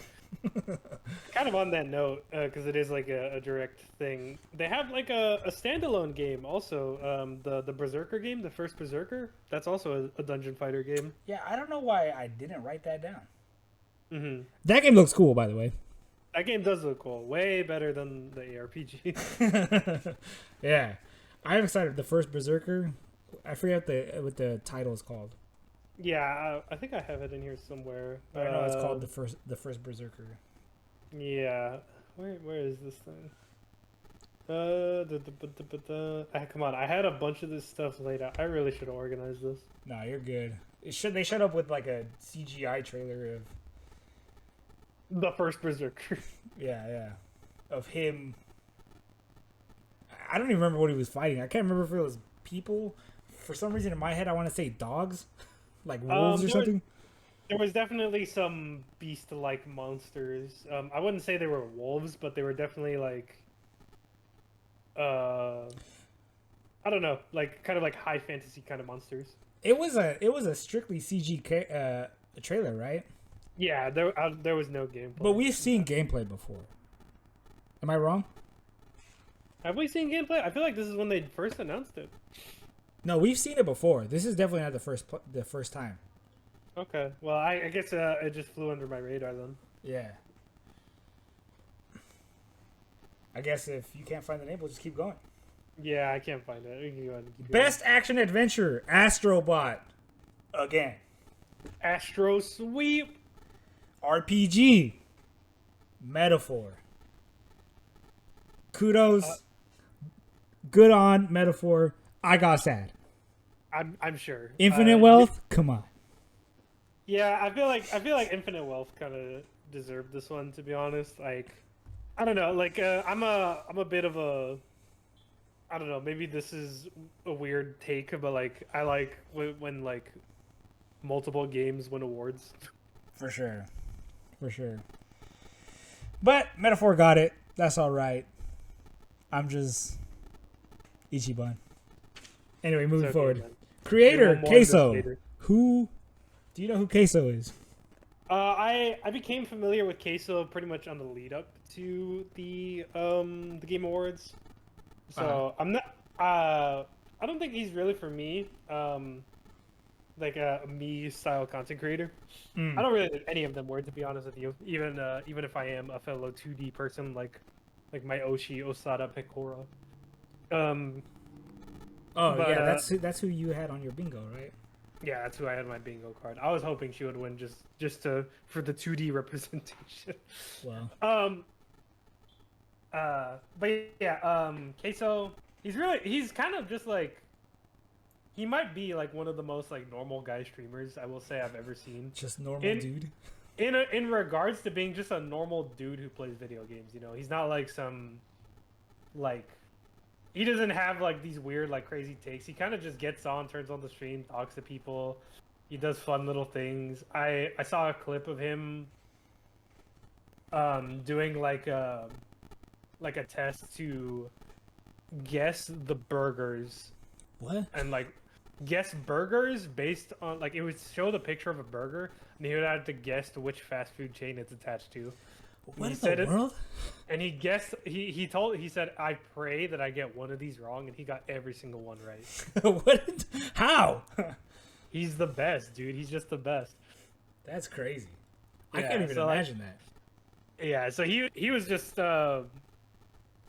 Kind of on that note, because it is like a direct thing. They have like a standalone game also. The Berserker game, the first Berserker. That's also a Dungeon Fighter game. Yeah, I don't know why I didn't write that down. Mm-hmm. That game looks cool, by the way. That game does look cool. Way better than the ARPG. Yeah, I'm excited. The first Berserker. I forget what the title is called. Yeah, I think I have it in here somewhere. I know it's called the first Berserker. Yeah, where is this thing? Come on, I had a bunch of this stuff laid out. I really should have organized this. No, you're good. They showed up with like a CGI trailer of the first Berserker. Yeah, of him. I don't even remember what he was fighting. I can't remember if it was people. For some reason, in my head, I want to say dogs. Like wolves or something? There was definitely some beast-like monsters. I wouldn't say they were wolves, but they were definitely like, I don't know, like kind of like high fantasy kind of monsters. It was a strictly CG trailer, right? Yeah, there was no gameplay. But we've seen gameplay before. Am I wrong? Have we seen gameplay? I feel like this is when they first announced it. No, we've seen it before. This is definitely not the first time. Okay. Well, I guess it just flew under my radar then. Yeah. I guess if you can't find the name, we'll just keep going. Yeah, I can't find it. We can go ahead and keep Best action adventure, Astrobot. Again. Astro Sweep. RPG. Metaphor. Kudos. Good on Metaphor. I got sad. I'm sure. Infinite Wealth? Come on. Yeah, I feel like Infinite Wealth kind of deserved this one, to be honest. Like, I don't know. Like, I'm a bit of a, I don't know. Maybe this is a weird take, but like, I like when like multiple games win awards. For sure. For sure. But Metaphor got it. That's all right. I'm just Ichiban. Anyway, moving forward. Man. Creator Queso. Who? Do you know who Queso is? I became familiar with Queso pretty much on the lead up to the Game Awards. So I'm not. I don't think he's really for me. Like a me style content creator. I don't really think any of them were, to be honest with you. Even if I am a fellow 2D person like my Oshi Osada Pecora. Yeah, that's who you had on your bingo, right? Yeah, that's who I had my bingo card. I was hoping she would win just for the 2D representation. Wow. But yeah, Queso, he's kind of just like, he might be like one of the most like normal guy streamers I will say I've ever seen. Just normal dude. In regards to being just a normal dude who plays video games, you know, he's not like some like, he doesn't have like these weird like crazy takes. He kind of just gets on, turns on the stream, talks to people. He does fun little things. I saw a clip of him doing like a test to guess the burgers. What? And like guess burgers based on like, it would show the picture of a burger and he would have to guess to which fast food chain it's attached to. What in the world? And he guessed. He said, "I pray that I get one of these wrong," and he got every single one right. What? How? He's the best, dude. He's just the best. That's crazy. I Yeah, can't even so, imagine that. Yeah. So he was just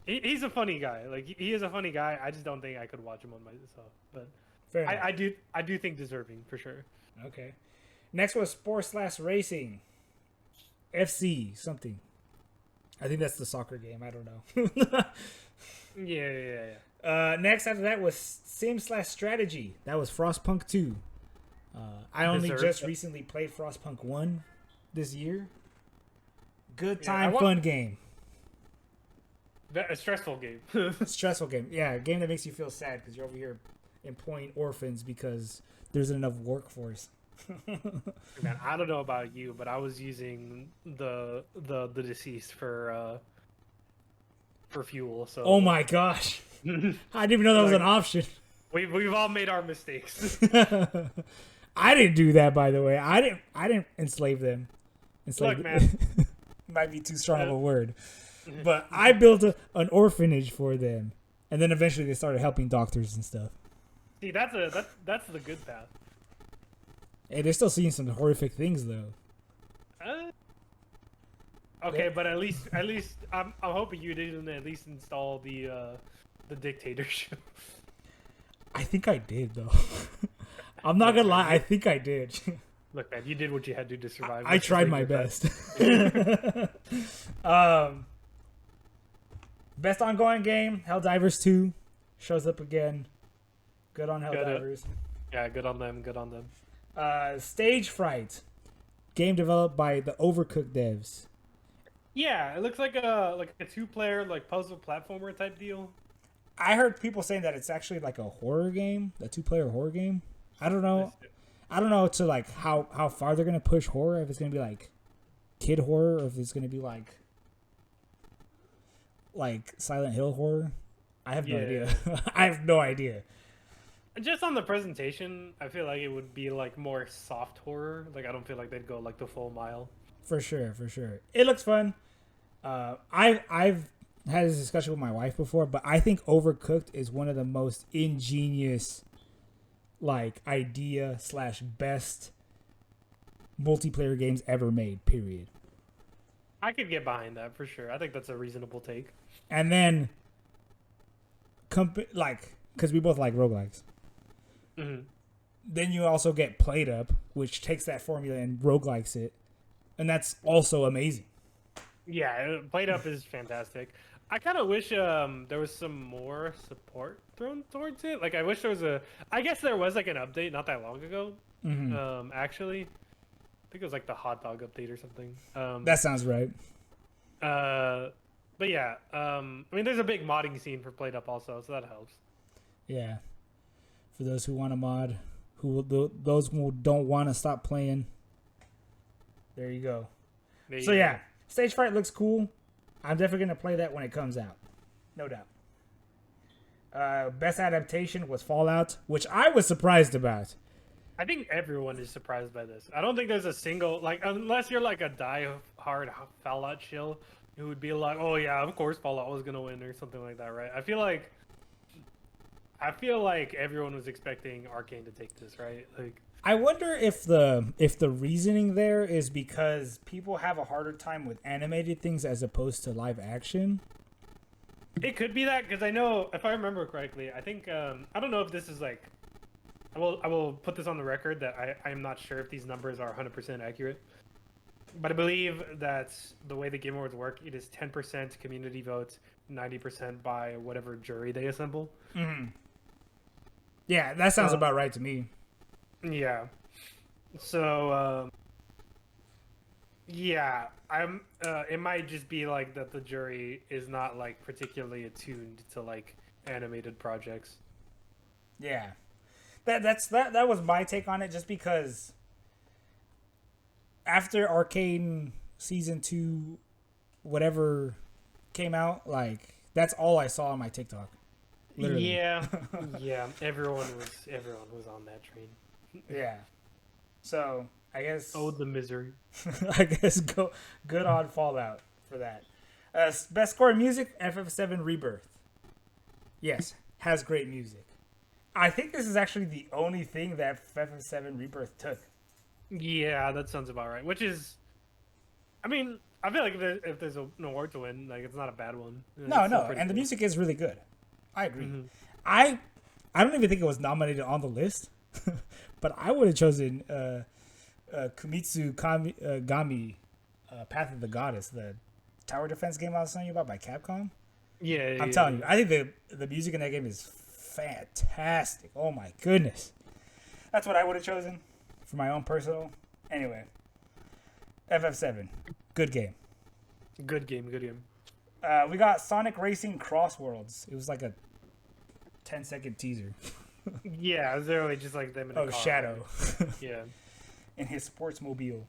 he's a funny guy. Like he is a funny guy. I just don't think I could watch him on myself. But Fair enough. I do think deserving for sure. Okay. Next was Sports/Racing. FC something. I think that's the soccer game. I don't know. Yeah. Next after that was Sim/Strategy. That was Frostpunk 2. I only just recently played Frostpunk 1 this year. Good time, fun game. A stressful game. Stressful game. Yeah, a game that makes you feel sad because you're over here employing orphans because there's enough workforce. Man, I don't know about you, but I was using the deceased for fuel. So. Oh my gosh! I didn't even know that was an option. We've all made our mistakes. I didn't do that, by the way. I didn't enslave them. Look, man, might be too strong of a word, but I built an orphanage for them, and then eventually they started helping doctors and stuff. See, that's the good path. Hey, they're still seeing some horrific things though. Okay, but at least I'm hoping you didn't at least install the dictatorship. I think I did though. I'm not gonna lie, I think I did. Look, man, you did what you had to do to survive. I tried my best. Best ongoing game, Helldivers 2 shows up again. Good on Helldivers. Yeah, good on them. Good on them. Stage Fright, game developed by the Overcooked devs. Yeah, it looks like a 2-player like puzzle platformer type deal. I heard people saying that it's actually like a horror game, a 2-player horror game. I don't know. I don't know to like how far they're gonna push horror. If it's gonna be like kid horror, or if it's gonna be like Silent Hill horror. I have no idea. I have no idea. Just on the presentation, I feel like it would be like more soft horror. Like I don't feel like they'd go like the full mile. For sure. It looks fun. I've had this discussion with my wife before, but I think Overcooked is one of the most ingenious, like idea/best multiplayer games ever made. Period. I could get behind that for sure. I think that's a reasonable take. And then, because we both like roguelikes. Mm-hmm. Then you also get Played Up, which takes that formula and roguelikes it. And that's also amazing. Yeah, Played Up is fantastic. I kind of wish there was some more support thrown towards it. Like I wish there was a. I guess there was like an update not that long ago. Actually, I think it was like the hot dog update or something. That sounds right. But yeah, I mean, there's a big modding scene for Played Up also, so that helps. Yeah. For those who want to mod, those who don't want to stop playing. There you go. So yeah, Stage Fright looks cool. I'm definitely gonna play that when it comes out, no doubt. Best adaptation was Fallout, which I was surprised about. I think everyone is surprised by this. I don't think there's a single like unless you're like a die-hard Fallout shill who would be like, oh yeah, of course Fallout was gonna win or something like that, right? I feel like everyone was expecting Arcane to take this, right? Like, I wonder if the reasoning there is because people have a harder time with animated things as opposed to live action. it could be that because I know if I remember correctly, I think I don't know if this is like I will put this on the record that I am not sure if these numbers are 100% accurate. But I believe that the way the Game Awards work, it is 10% community votes, 90% by whatever jury they assemble. Mm-hmm. Yeah, that sounds about right to me. Yeah. So, yeah, I'm. It might just be like that the jury is not like particularly attuned to like animated projects. Yeah, that was my take on it. Just because after Arcane season 2, whatever came out, like that's all I saw on my TikTok. Literally. Yeah, yeah. Everyone was on that train. Yeah. So I guess. Oh, the misery. I guess good on Fallout for that. Best score in music, FF7 Rebirth. Yes, has great music. I think this is actually the only thing that FF7 Rebirth took. Yeah, that sounds about right. Which is, I mean, I feel like if there's an award to win, like it's not a bad one. No, and the music is really good. I agree. Mm-hmm. I don't even think it was nominated on the list, but I would have chosen Kumitsu Gami, Path of the Goddess, the tower defense game I was telling you about by Capcom. Yeah, I'm telling you, I think the music in that game is fantastic. Oh my goodness, that's what I would have chosen for my own personal. Anyway, FF7, good game. Good game. We got Sonic Racing Cross Worlds. It was like a 10-second teaser. Yeah, it was literally just like them in a car. Shadow. Yeah. In his sportsmobile.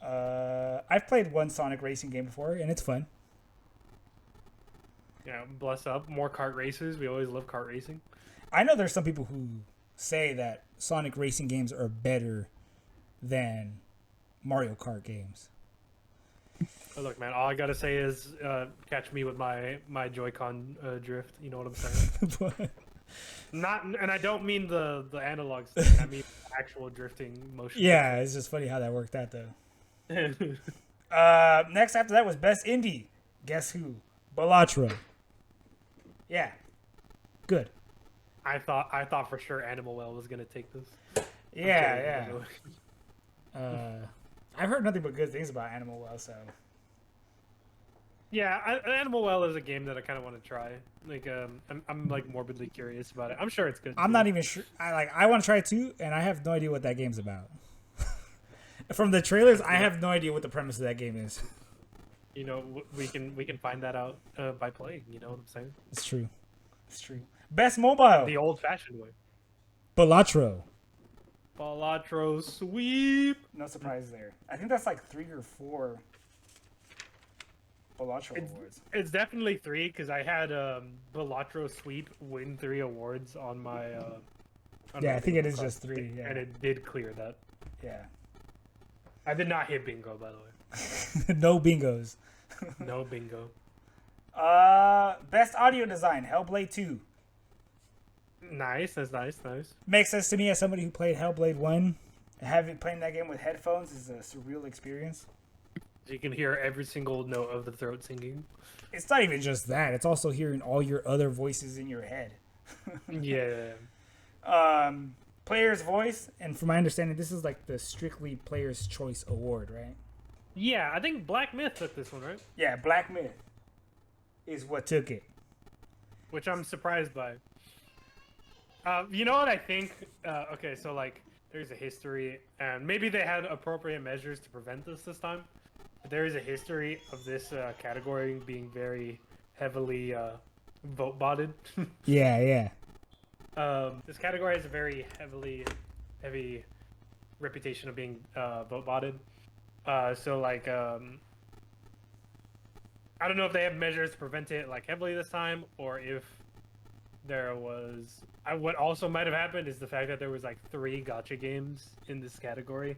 I've played one Sonic Racing game before, and it's fun. Yeah, bless up. More kart races. We always love kart racing. I know there's some people who say that Sonic Racing games are better than Mario Kart games. Oh, look, man, all I gotta say is catch me with my Joy-Con drift. You know what I'm saying? Not, and I don't mean the analog stick. I mean actual drifting motion. Yeah, it's just funny how that worked out, though. Next after that was Best Indie. Guess who? Balatro. Yeah. Good. I thought for sure Animal Well was gonna take this. Yeah. I've heard nothing but good things about Animal Well, so. Yeah, Animal Well is a game that I kind of want to try. Like, I'm like morbidly curious about it. I'm sure it's good. I'm not even sure. I want to try it too, and I have no idea what that game's about. From the trailers, I have no idea what the premise of that game is. You know, we can find that out by playing. You know what I'm saying? It's true. Best mobile. The old-fashioned way. Balatro. Balatro sweep. No surprise there. I think that's like 3 or 4 Balatro awards. It's definitely 3 because I had Balatro sweep win 3 awards on my. I think it is just 3. Yeah. And it did clear that. Yeah. I did not hit bingo, by the way. No bingos. No bingo. Best audio design, Hellblade 2. Nice, that's nice. Makes sense to me as somebody who played Hellblade 1. Having playing that game with headphones is a surreal experience. You can hear every single note of the throat singing. It's not even just that. It's also hearing all your other voices in your head. Yeah. Player's voice, and from my understanding, this is like the strictly Player's Choice Award, right? Yeah, I think Black Myth took this one, right? Yeah, Black Myth. is what took it. which I'm surprised by. You know what I think? Okay, so like there's a history, and maybe they had appropriate measures to prevent this time. But there is a history of this category being very heavily vote botted. Yeah, yeah. This category has a very heavy reputation of being vote botted. So like I don't know if they have measures to prevent it like heavily this time, or if there was. What also might have happened is the fact that there was like 3 gacha games in this category,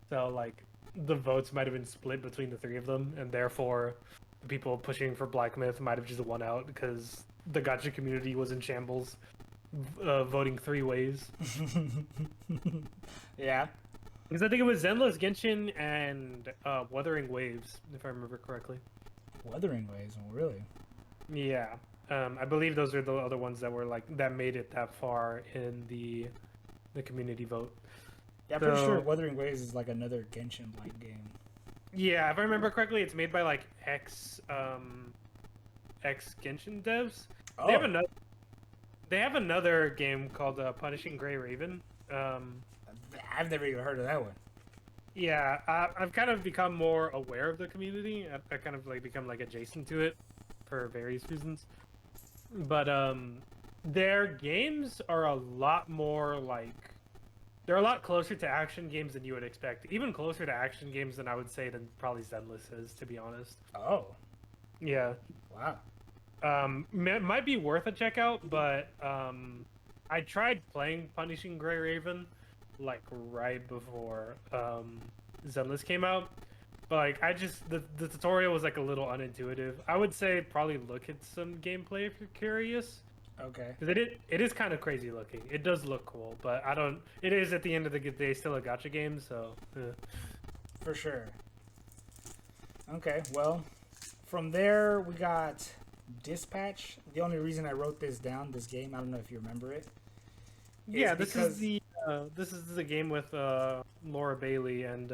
so like the votes might have been split between the 3 of them, and therefore the people pushing for Black Myth might have just won out because the gacha community was in shambles, voting 3 ways. Yeah. Because I think it was Zenless Genshin and Wuthering Waves, if I remember correctly. Wuthering Waves, really? Yeah. I believe those are the other ones that were like that made it that far in the community vote. Yeah, I'm pretty sure Wuthering Waves is like another Genshin-like game. Yeah, if I remember correctly, it's made by like ex Genshin devs. Oh. They have another game called Punishing Gray Raven. I've never even heard of that one. Yeah, I've kind of become more aware of the community. I kind of like become like adjacent to it for various reasons. But their games are a lot more like they're a lot closer to action games than you would expect. Even closer to action games than I would say than probably Zenless is, to be honest. Oh. Yeah. Wow. Might be worth a check out, but I tried playing Punishing Gray Raven like right before Zenless came out. But like the tutorial was like a little unintuitive. I would say probably look at some gameplay if you're curious. Okay. Because it is kind of crazy looking. It does look cool, but I don't. It is at the end of the day still a gacha game, so. For sure. Okay, well, from there we got Dispatch. The only reason I wrote this down, this game, I don't know if you remember it. Yeah, this is the game with Laura Bailey and.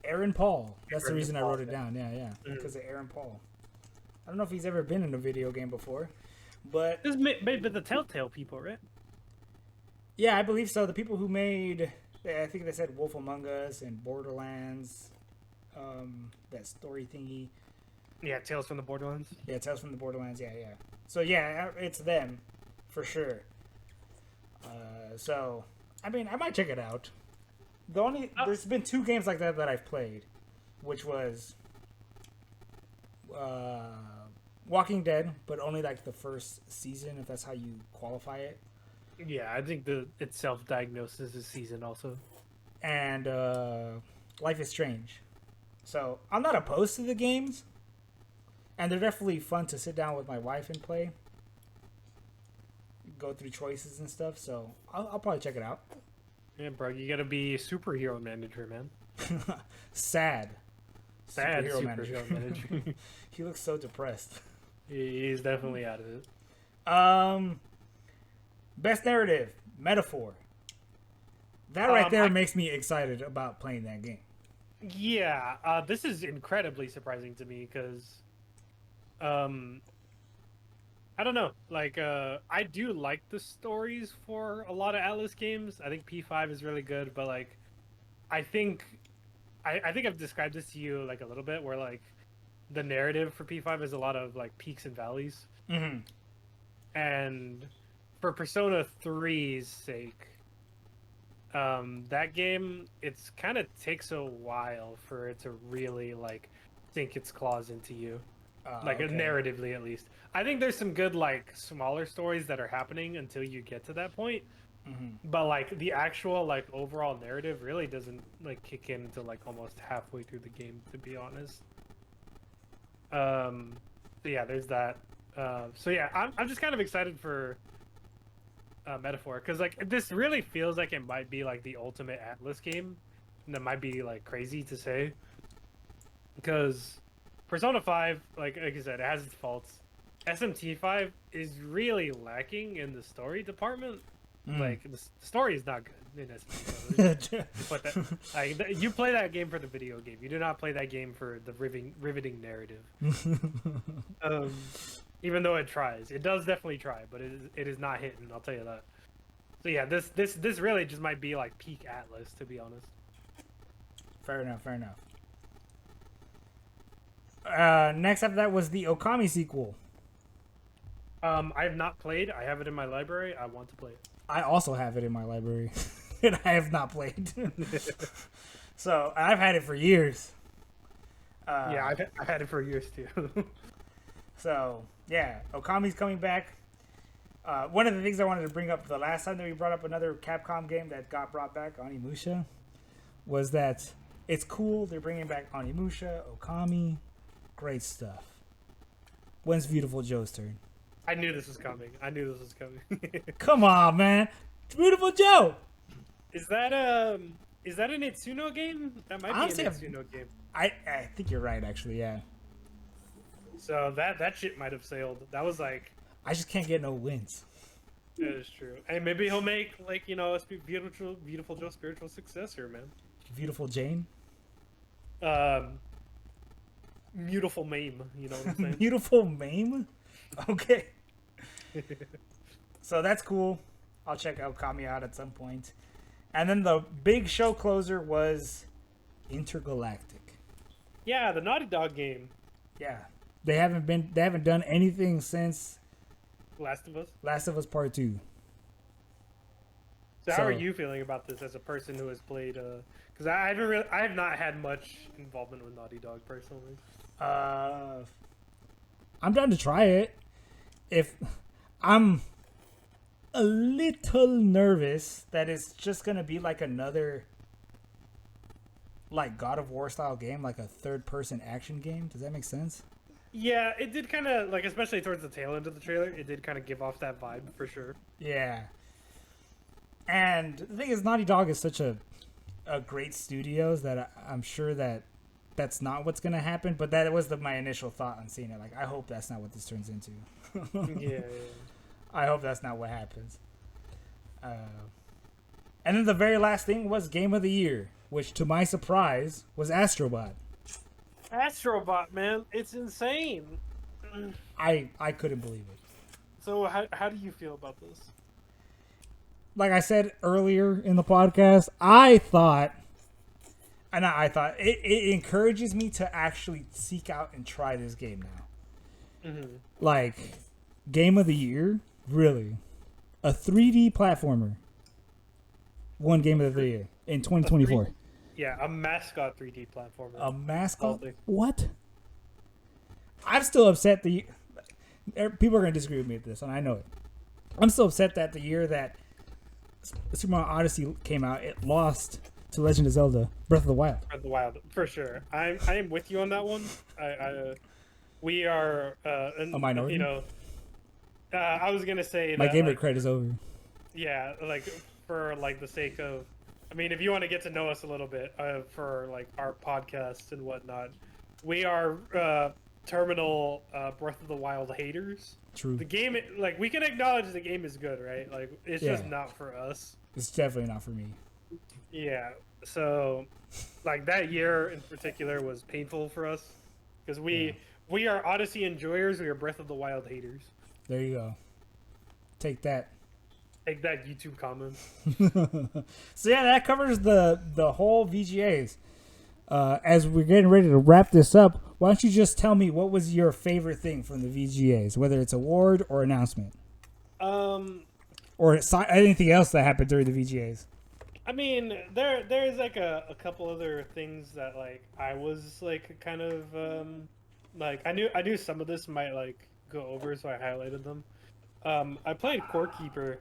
Aaron Paul. That's the reason I Paul, wrote it down. Yeah. Because of Aaron Paul. I don't know if he's ever been in a video game before, but this is made by the Telltale people, right? yeah, I believe so. The people who made, I think they said Wolf Among Us and Borderlands, that story thingy. Yeah, Tales from the Borderlands. Yeah, Tales from the Borderlands. Yeah. So yeah, it's them, for sure. So I mean, I might check it out. There's been 2 games like that I've played, which was Walking Dead, but only like the first season, if that's how you qualify it. Yeah, I think it's self-diagnosed as a season also. And Life is Strange. So I'm not opposed to the games, and they're definitely fun to sit down with my wife and play, go through choices and stuff. So I'll probably check it out. Yeah, bro, you gotta be superhero manager, man. Sad superhero manager. He looks so depressed. He's definitely out of it. Best narrative, Metaphor. That right there makes me excited about playing that game. Yeah, this is incredibly surprising to me because, I don't know. Like, I do like the stories for a lot of Atlas games. I think P5 is really good, but like, I think I've described this to you like a little bit, where like the narrative for P5 is a lot of like peaks and valleys. Mm-hmm. And for Persona 3's sake, that game, it's kind of takes a while for it to really like sink its claws into you. Like okay. narratively, at least. I think there's some good like smaller stories that are happening until you get to that point. Mm-hmm. But like the actual like overall narrative really doesn't like kick in until like almost halfway through the game, to be honest. So yeah, there's that. So yeah, I'm just kind of excited for Metaphor, because like this really feels like it might be like the ultimate Atlas game, and that might be like crazy to say, because Persona 5, like I said, it has its faults. SMT5 is really lacking in the story department. Like the story is not good in SMT. But you play that game for the video game. You do not play that game for the riveting narrative. Even though it tries, it does definitely try, but it is not hitting. I'll tell you that. So yeah, this really just might be like peak Atlas, to be honest. Fair enough. Next after that was the Okami sequel. I have not played. I have it in my library. I want to play it. I also have it in my library, and I have not played. So I've had it for years. Yeah, I've had it for years too. So yeah, Okami's coming back. One of the things I wanted to bring up the last time that we brought up another Capcom game that got brought back, Onimusha, was that it's cool. They're bringing back Onimusha, Okami, great stuff. When's Beautiful Joe's turn? I knew this was coming. Come on, man. It's Beautiful Joe. Is that an Itsuno game? That might Honestly, be an Itsuno game. I think you're right, actually, yeah. So that shit might have sailed. That was like... I just can't get no wins. That is true. Hey, maybe he'll make, like, you know, a Beautiful Joe spiritual successor, man. Beautiful Jane? Beautiful Mame, you know what I'm saying? Beautiful Mame? Okay. So that's cool. I'll check Okami out at some point. And then the big show closer was Intergalactic. Yeah, the Naughty Dog game. Yeah. They haven't done anything since Last of Us? Last of Us Part 2. So how are you feeling about this as a person who has played because I have not had much involvement with Naughty Dog personally. I'm down to try it. If I'm a little nervous that it's just gonna be like another like God of War style game, like a third person action game. Does that make sense? Yeah, it did kind of like, especially towards the tail end of the trailer, it did kind of give off that vibe for sure. Yeah. And the thing is, Naughty Dog is such a great studios that I'm sure that that's not what's gonna happen. But that was my initial thought on seeing it. Like, I hope that's not what this turns into. Yeah. I hope that's not what happens. And then the very last thing was Game of the Year, which, to my surprise, was Astrobot. Astrobot, man, it's insane. I couldn't believe it. So how do you feel about this? Like I said earlier in the podcast, I thought it encourages me to actually seek out and try this game now. Mm-hmm. Like, Game of the Year, really, a 3D platformer won Game of the Year in 2024. Yeah, a mascot 3D platformer. A mascot? What? I'm still upset that people are going to disagree with me with this, and I know it. I'm still upset that the year that Super Mario Odyssey came out, it lost to Legend of Zelda Breath of the Wild. Breath of the Wild, for sure. I am with you on that one. We are a minority. You know, I was gonna say my that, gamer like, cred is over. Yeah, like for like the sake of, I mean, if you want to get to know us a little bit for like our podcast and whatnot, we are terminal Breath of the Wild haters. True. The game, like, we can acknowledge the game is good, right? Like, it's just not for us. It's definitely not for me. Yeah. So, like, that year in particular was painful for us because we are Odyssey enjoyers. We are Breath of the Wild haters. There you go. Take that. Take that, YouTube comments. So yeah, that covers the whole VGAs. As we're getting ready to wrap this up, why don't you just tell me what was your favorite thing from the VGAs, whether it's award or announcement, or anything else that happened during the VGAs. I mean, there's like a couple other things that like I was like kind of like I knew some of this might like go over, so I highlighted them. I played Core Keeper,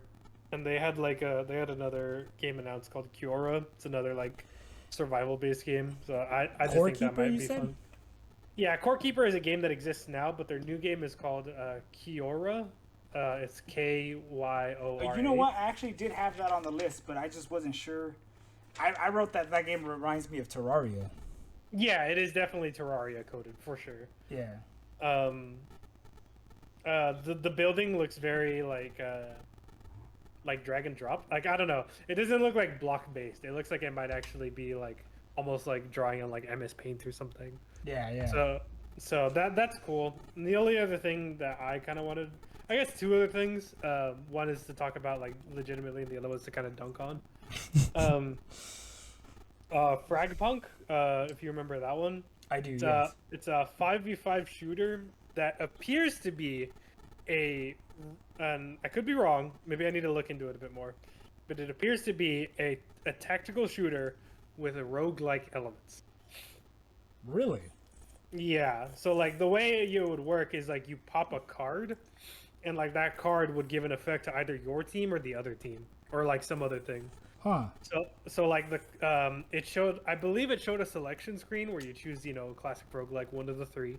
and they had another game announced called Kiora. It's another like survival based game, so I just Core think Keeper, that might be fun. Yeah, Core Keeper is a game that exists now, but their new game is called Kiora. It's Kyora. You know what? I actually did have that on the list, but I just wasn't sure. I wrote that game reminds me of Terraria. Yeah, it is definitely Terraria coded for sure. Yeah. The building looks very like like drag and drop. Like I don't know, it doesn't look like block based. It looks like it might actually be like almost like drawing on like MS Paint or something. Yeah, yeah. So that's cool. And the only other thing that I kind of wanted, I guess, two other things. One is to talk about like legitimately, and the other was to kind of dunk on. Fragpunk, if you remember that one. I do. It's a 5v5 shooter that appears to be and I could be wrong. Maybe I need to look into it a bit more. But it appears to be a tactical shooter with a roguelike elements. Really? Yeah. So like the way it would work is like you pop a card, and like that card would give an effect to either your team or the other team, or like some other thing. Huh. So like the it showed, I believe it showed a selection screen where you choose, you know, classic roguelike, one of the three.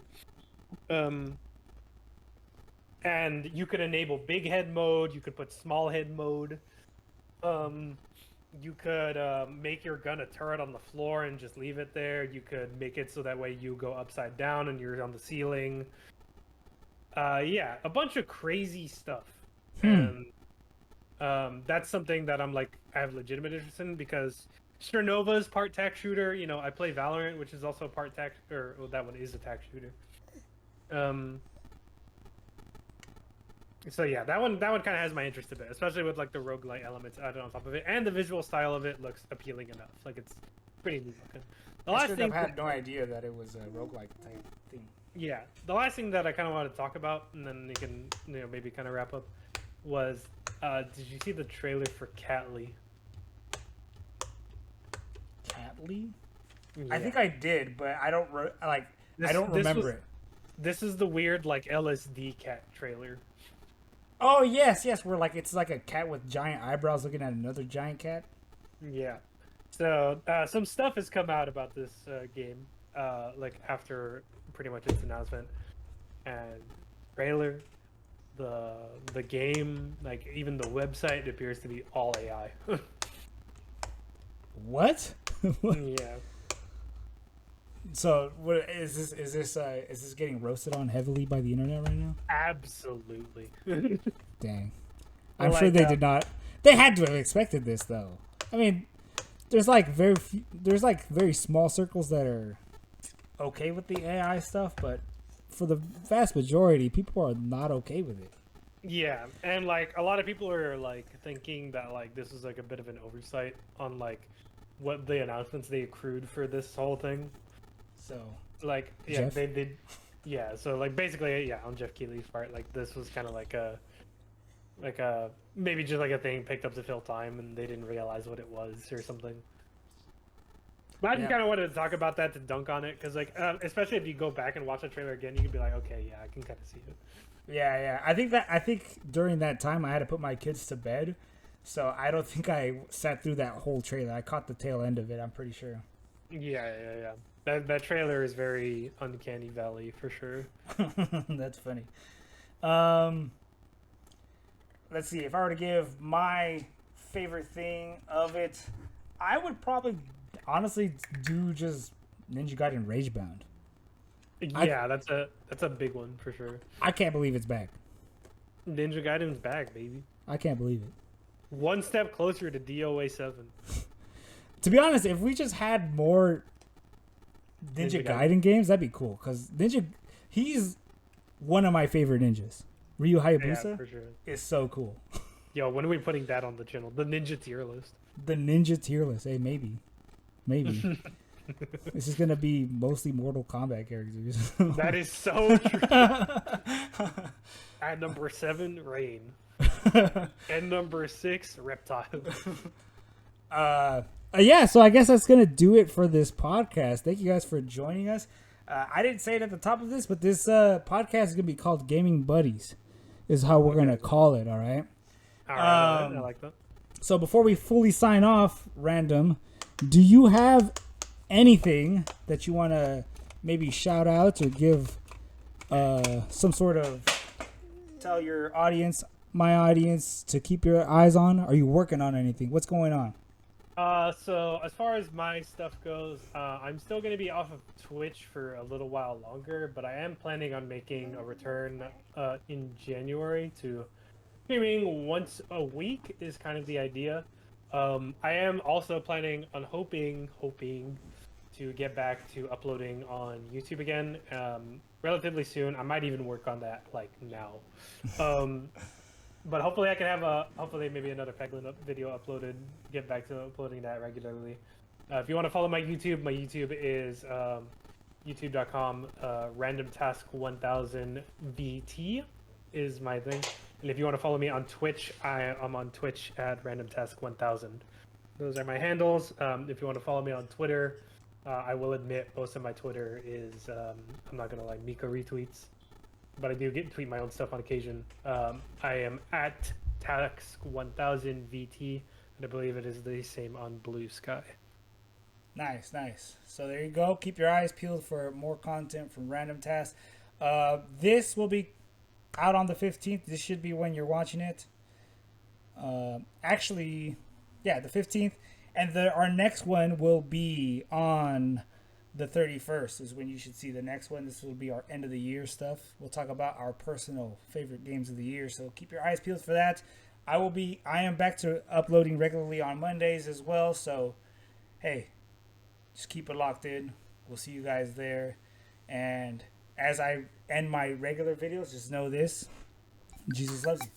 And you could enable big head mode, you could put small head mode. You could make your gun a turret on the floor and just leave it there. You could make it so that way you go upside down and you're on the ceiling. Yeah, a bunch of crazy stuff. And that's something that I'm like, I have legitimate interest in, because Chernova's part tac shooter. You know, I play Valorant, which is also part tac, or well, that one is a tac shooter. So yeah, that one kind of has my interest a bit, especially with like the roguelike elements added on top of it, and the visual style of it looks appealing enough. Like it's pretty neat looking. The last thing, I had no idea that it was a roguelike type thing. Yeah, the last thing that I kind of wanted to talk about, and then you can, you know, maybe kind of wrap up, was did you see the trailer for Catly? Catly? Yeah. I think I did, but I don't I don't remember it. This is the weird like LSD cat trailer. Oh yes, where like it's like a cat with giant eyebrows looking at another giant cat. Yeah. So some stuff has come out about this game, like after pretty much its announcement, and trailer, the game, like even the website appears to be all AI. What? Yeah. So what is this? Is this getting roasted on heavily by the internet right now? Absolutely. Dang. I'm sure they did not. They had to have expected this, though. I mean, there's very small circles that are okay with the AI stuff, but for the vast majority, people are not okay with it. Yeah, and like a lot of people are like thinking that like this is like a bit of an oversight on like what the announcements they accrued for this whole thing. So like yeah, Jeff? they did. Yeah, so like basically yeah, on Jeff Keighley's part, like this was kind of like a maybe just like a thing picked up to fill time, and they didn't realize what it was or something. But I just kind of wanted to talk about that to dunk on it, because like especially if you go back and watch the trailer again, you can be like, okay, yeah, I can kind of see it. Yeah. I think during that time I had to put my kids to bed, so I don't think I sat through that whole trailer. I caught the tail end of it, I'm pretty sure. Yeah. That trailer is very uncanny valley for sure. That's funny. Let's see. If I were to give my favorite thing of it, I would probably honestly do just Ninja Gaiden Ragebound. Yeah, that's a big one for sure. I can't believe it's back. Ninja Gaiden's back, baby. I can't believe it. One step closer to DOA 7. To be honest, if we just had more Ninja Gaiden games, that'd be cool. Because he's one of my favorite ninjas. Ryu Hayabusa, yeah, for sure, is so cool. Yo, when are we putting that on the channel? The Ninja tier list. The Ninja tier list. Hey, maybe. This is gonna be mostly Mortal Kombat characters. That is so true. At number 7, Rain. And number 6, Reptile. Yeah, so I guess that's gonna do it for this podcast. Thank you guys for joining us. I didn't say it at the top of this, but this podcast is gonna be called Gaming Buddies, is how we're gonna call it. All right. All right, I like that. So before we fully sign off, Random, do you have anything that you want to maybe shout out or give some sort of tell your audience, my audience, to keep your eyes on? Are you working on anything? What's going on? So as far as my stuff goes, I'm still going to be off of Twitch for a little while longer, but I am planning on making a return in January to streaming once a week is kind of the idea. I am also planning on hoping to get back to uploading on YouTube again relatively soon. I might even work on that like now. But hopefully I can have hopefully maybe another Peglin video uploaded. Get back to uploading that regularly. If you want to follow my YouTube is youtube.com randomtask1000VT is my thing. And if you want to follow me on Twitch, I'm on Twitch at randomtask1000. Those are my handles. If you want to follow me on Twitter, I will admit most of my Twitter is, I'm not going to lie, Mika retweets. But I do tweet my own stuff on occasion. I am at task1000VT, and I believe it is the same on Blue Sky. Nice. So there you go. Keep your eyes peeled for more content from Random Task. This will be out on the 15th. This should be when you're watching it. Actually, yeah, the 15th. And our next one will be on the 31st is when you should see the next one. This will be our end of the year stuff. We'll talk about our personal favorite games of the year. So keep your eyes peeled for that. I am back to uploading regularly on Mondays as well. So, hey, just keep it locked in. We'll see you guys there. And as I end my regular videos, just know this: Jesus loves you.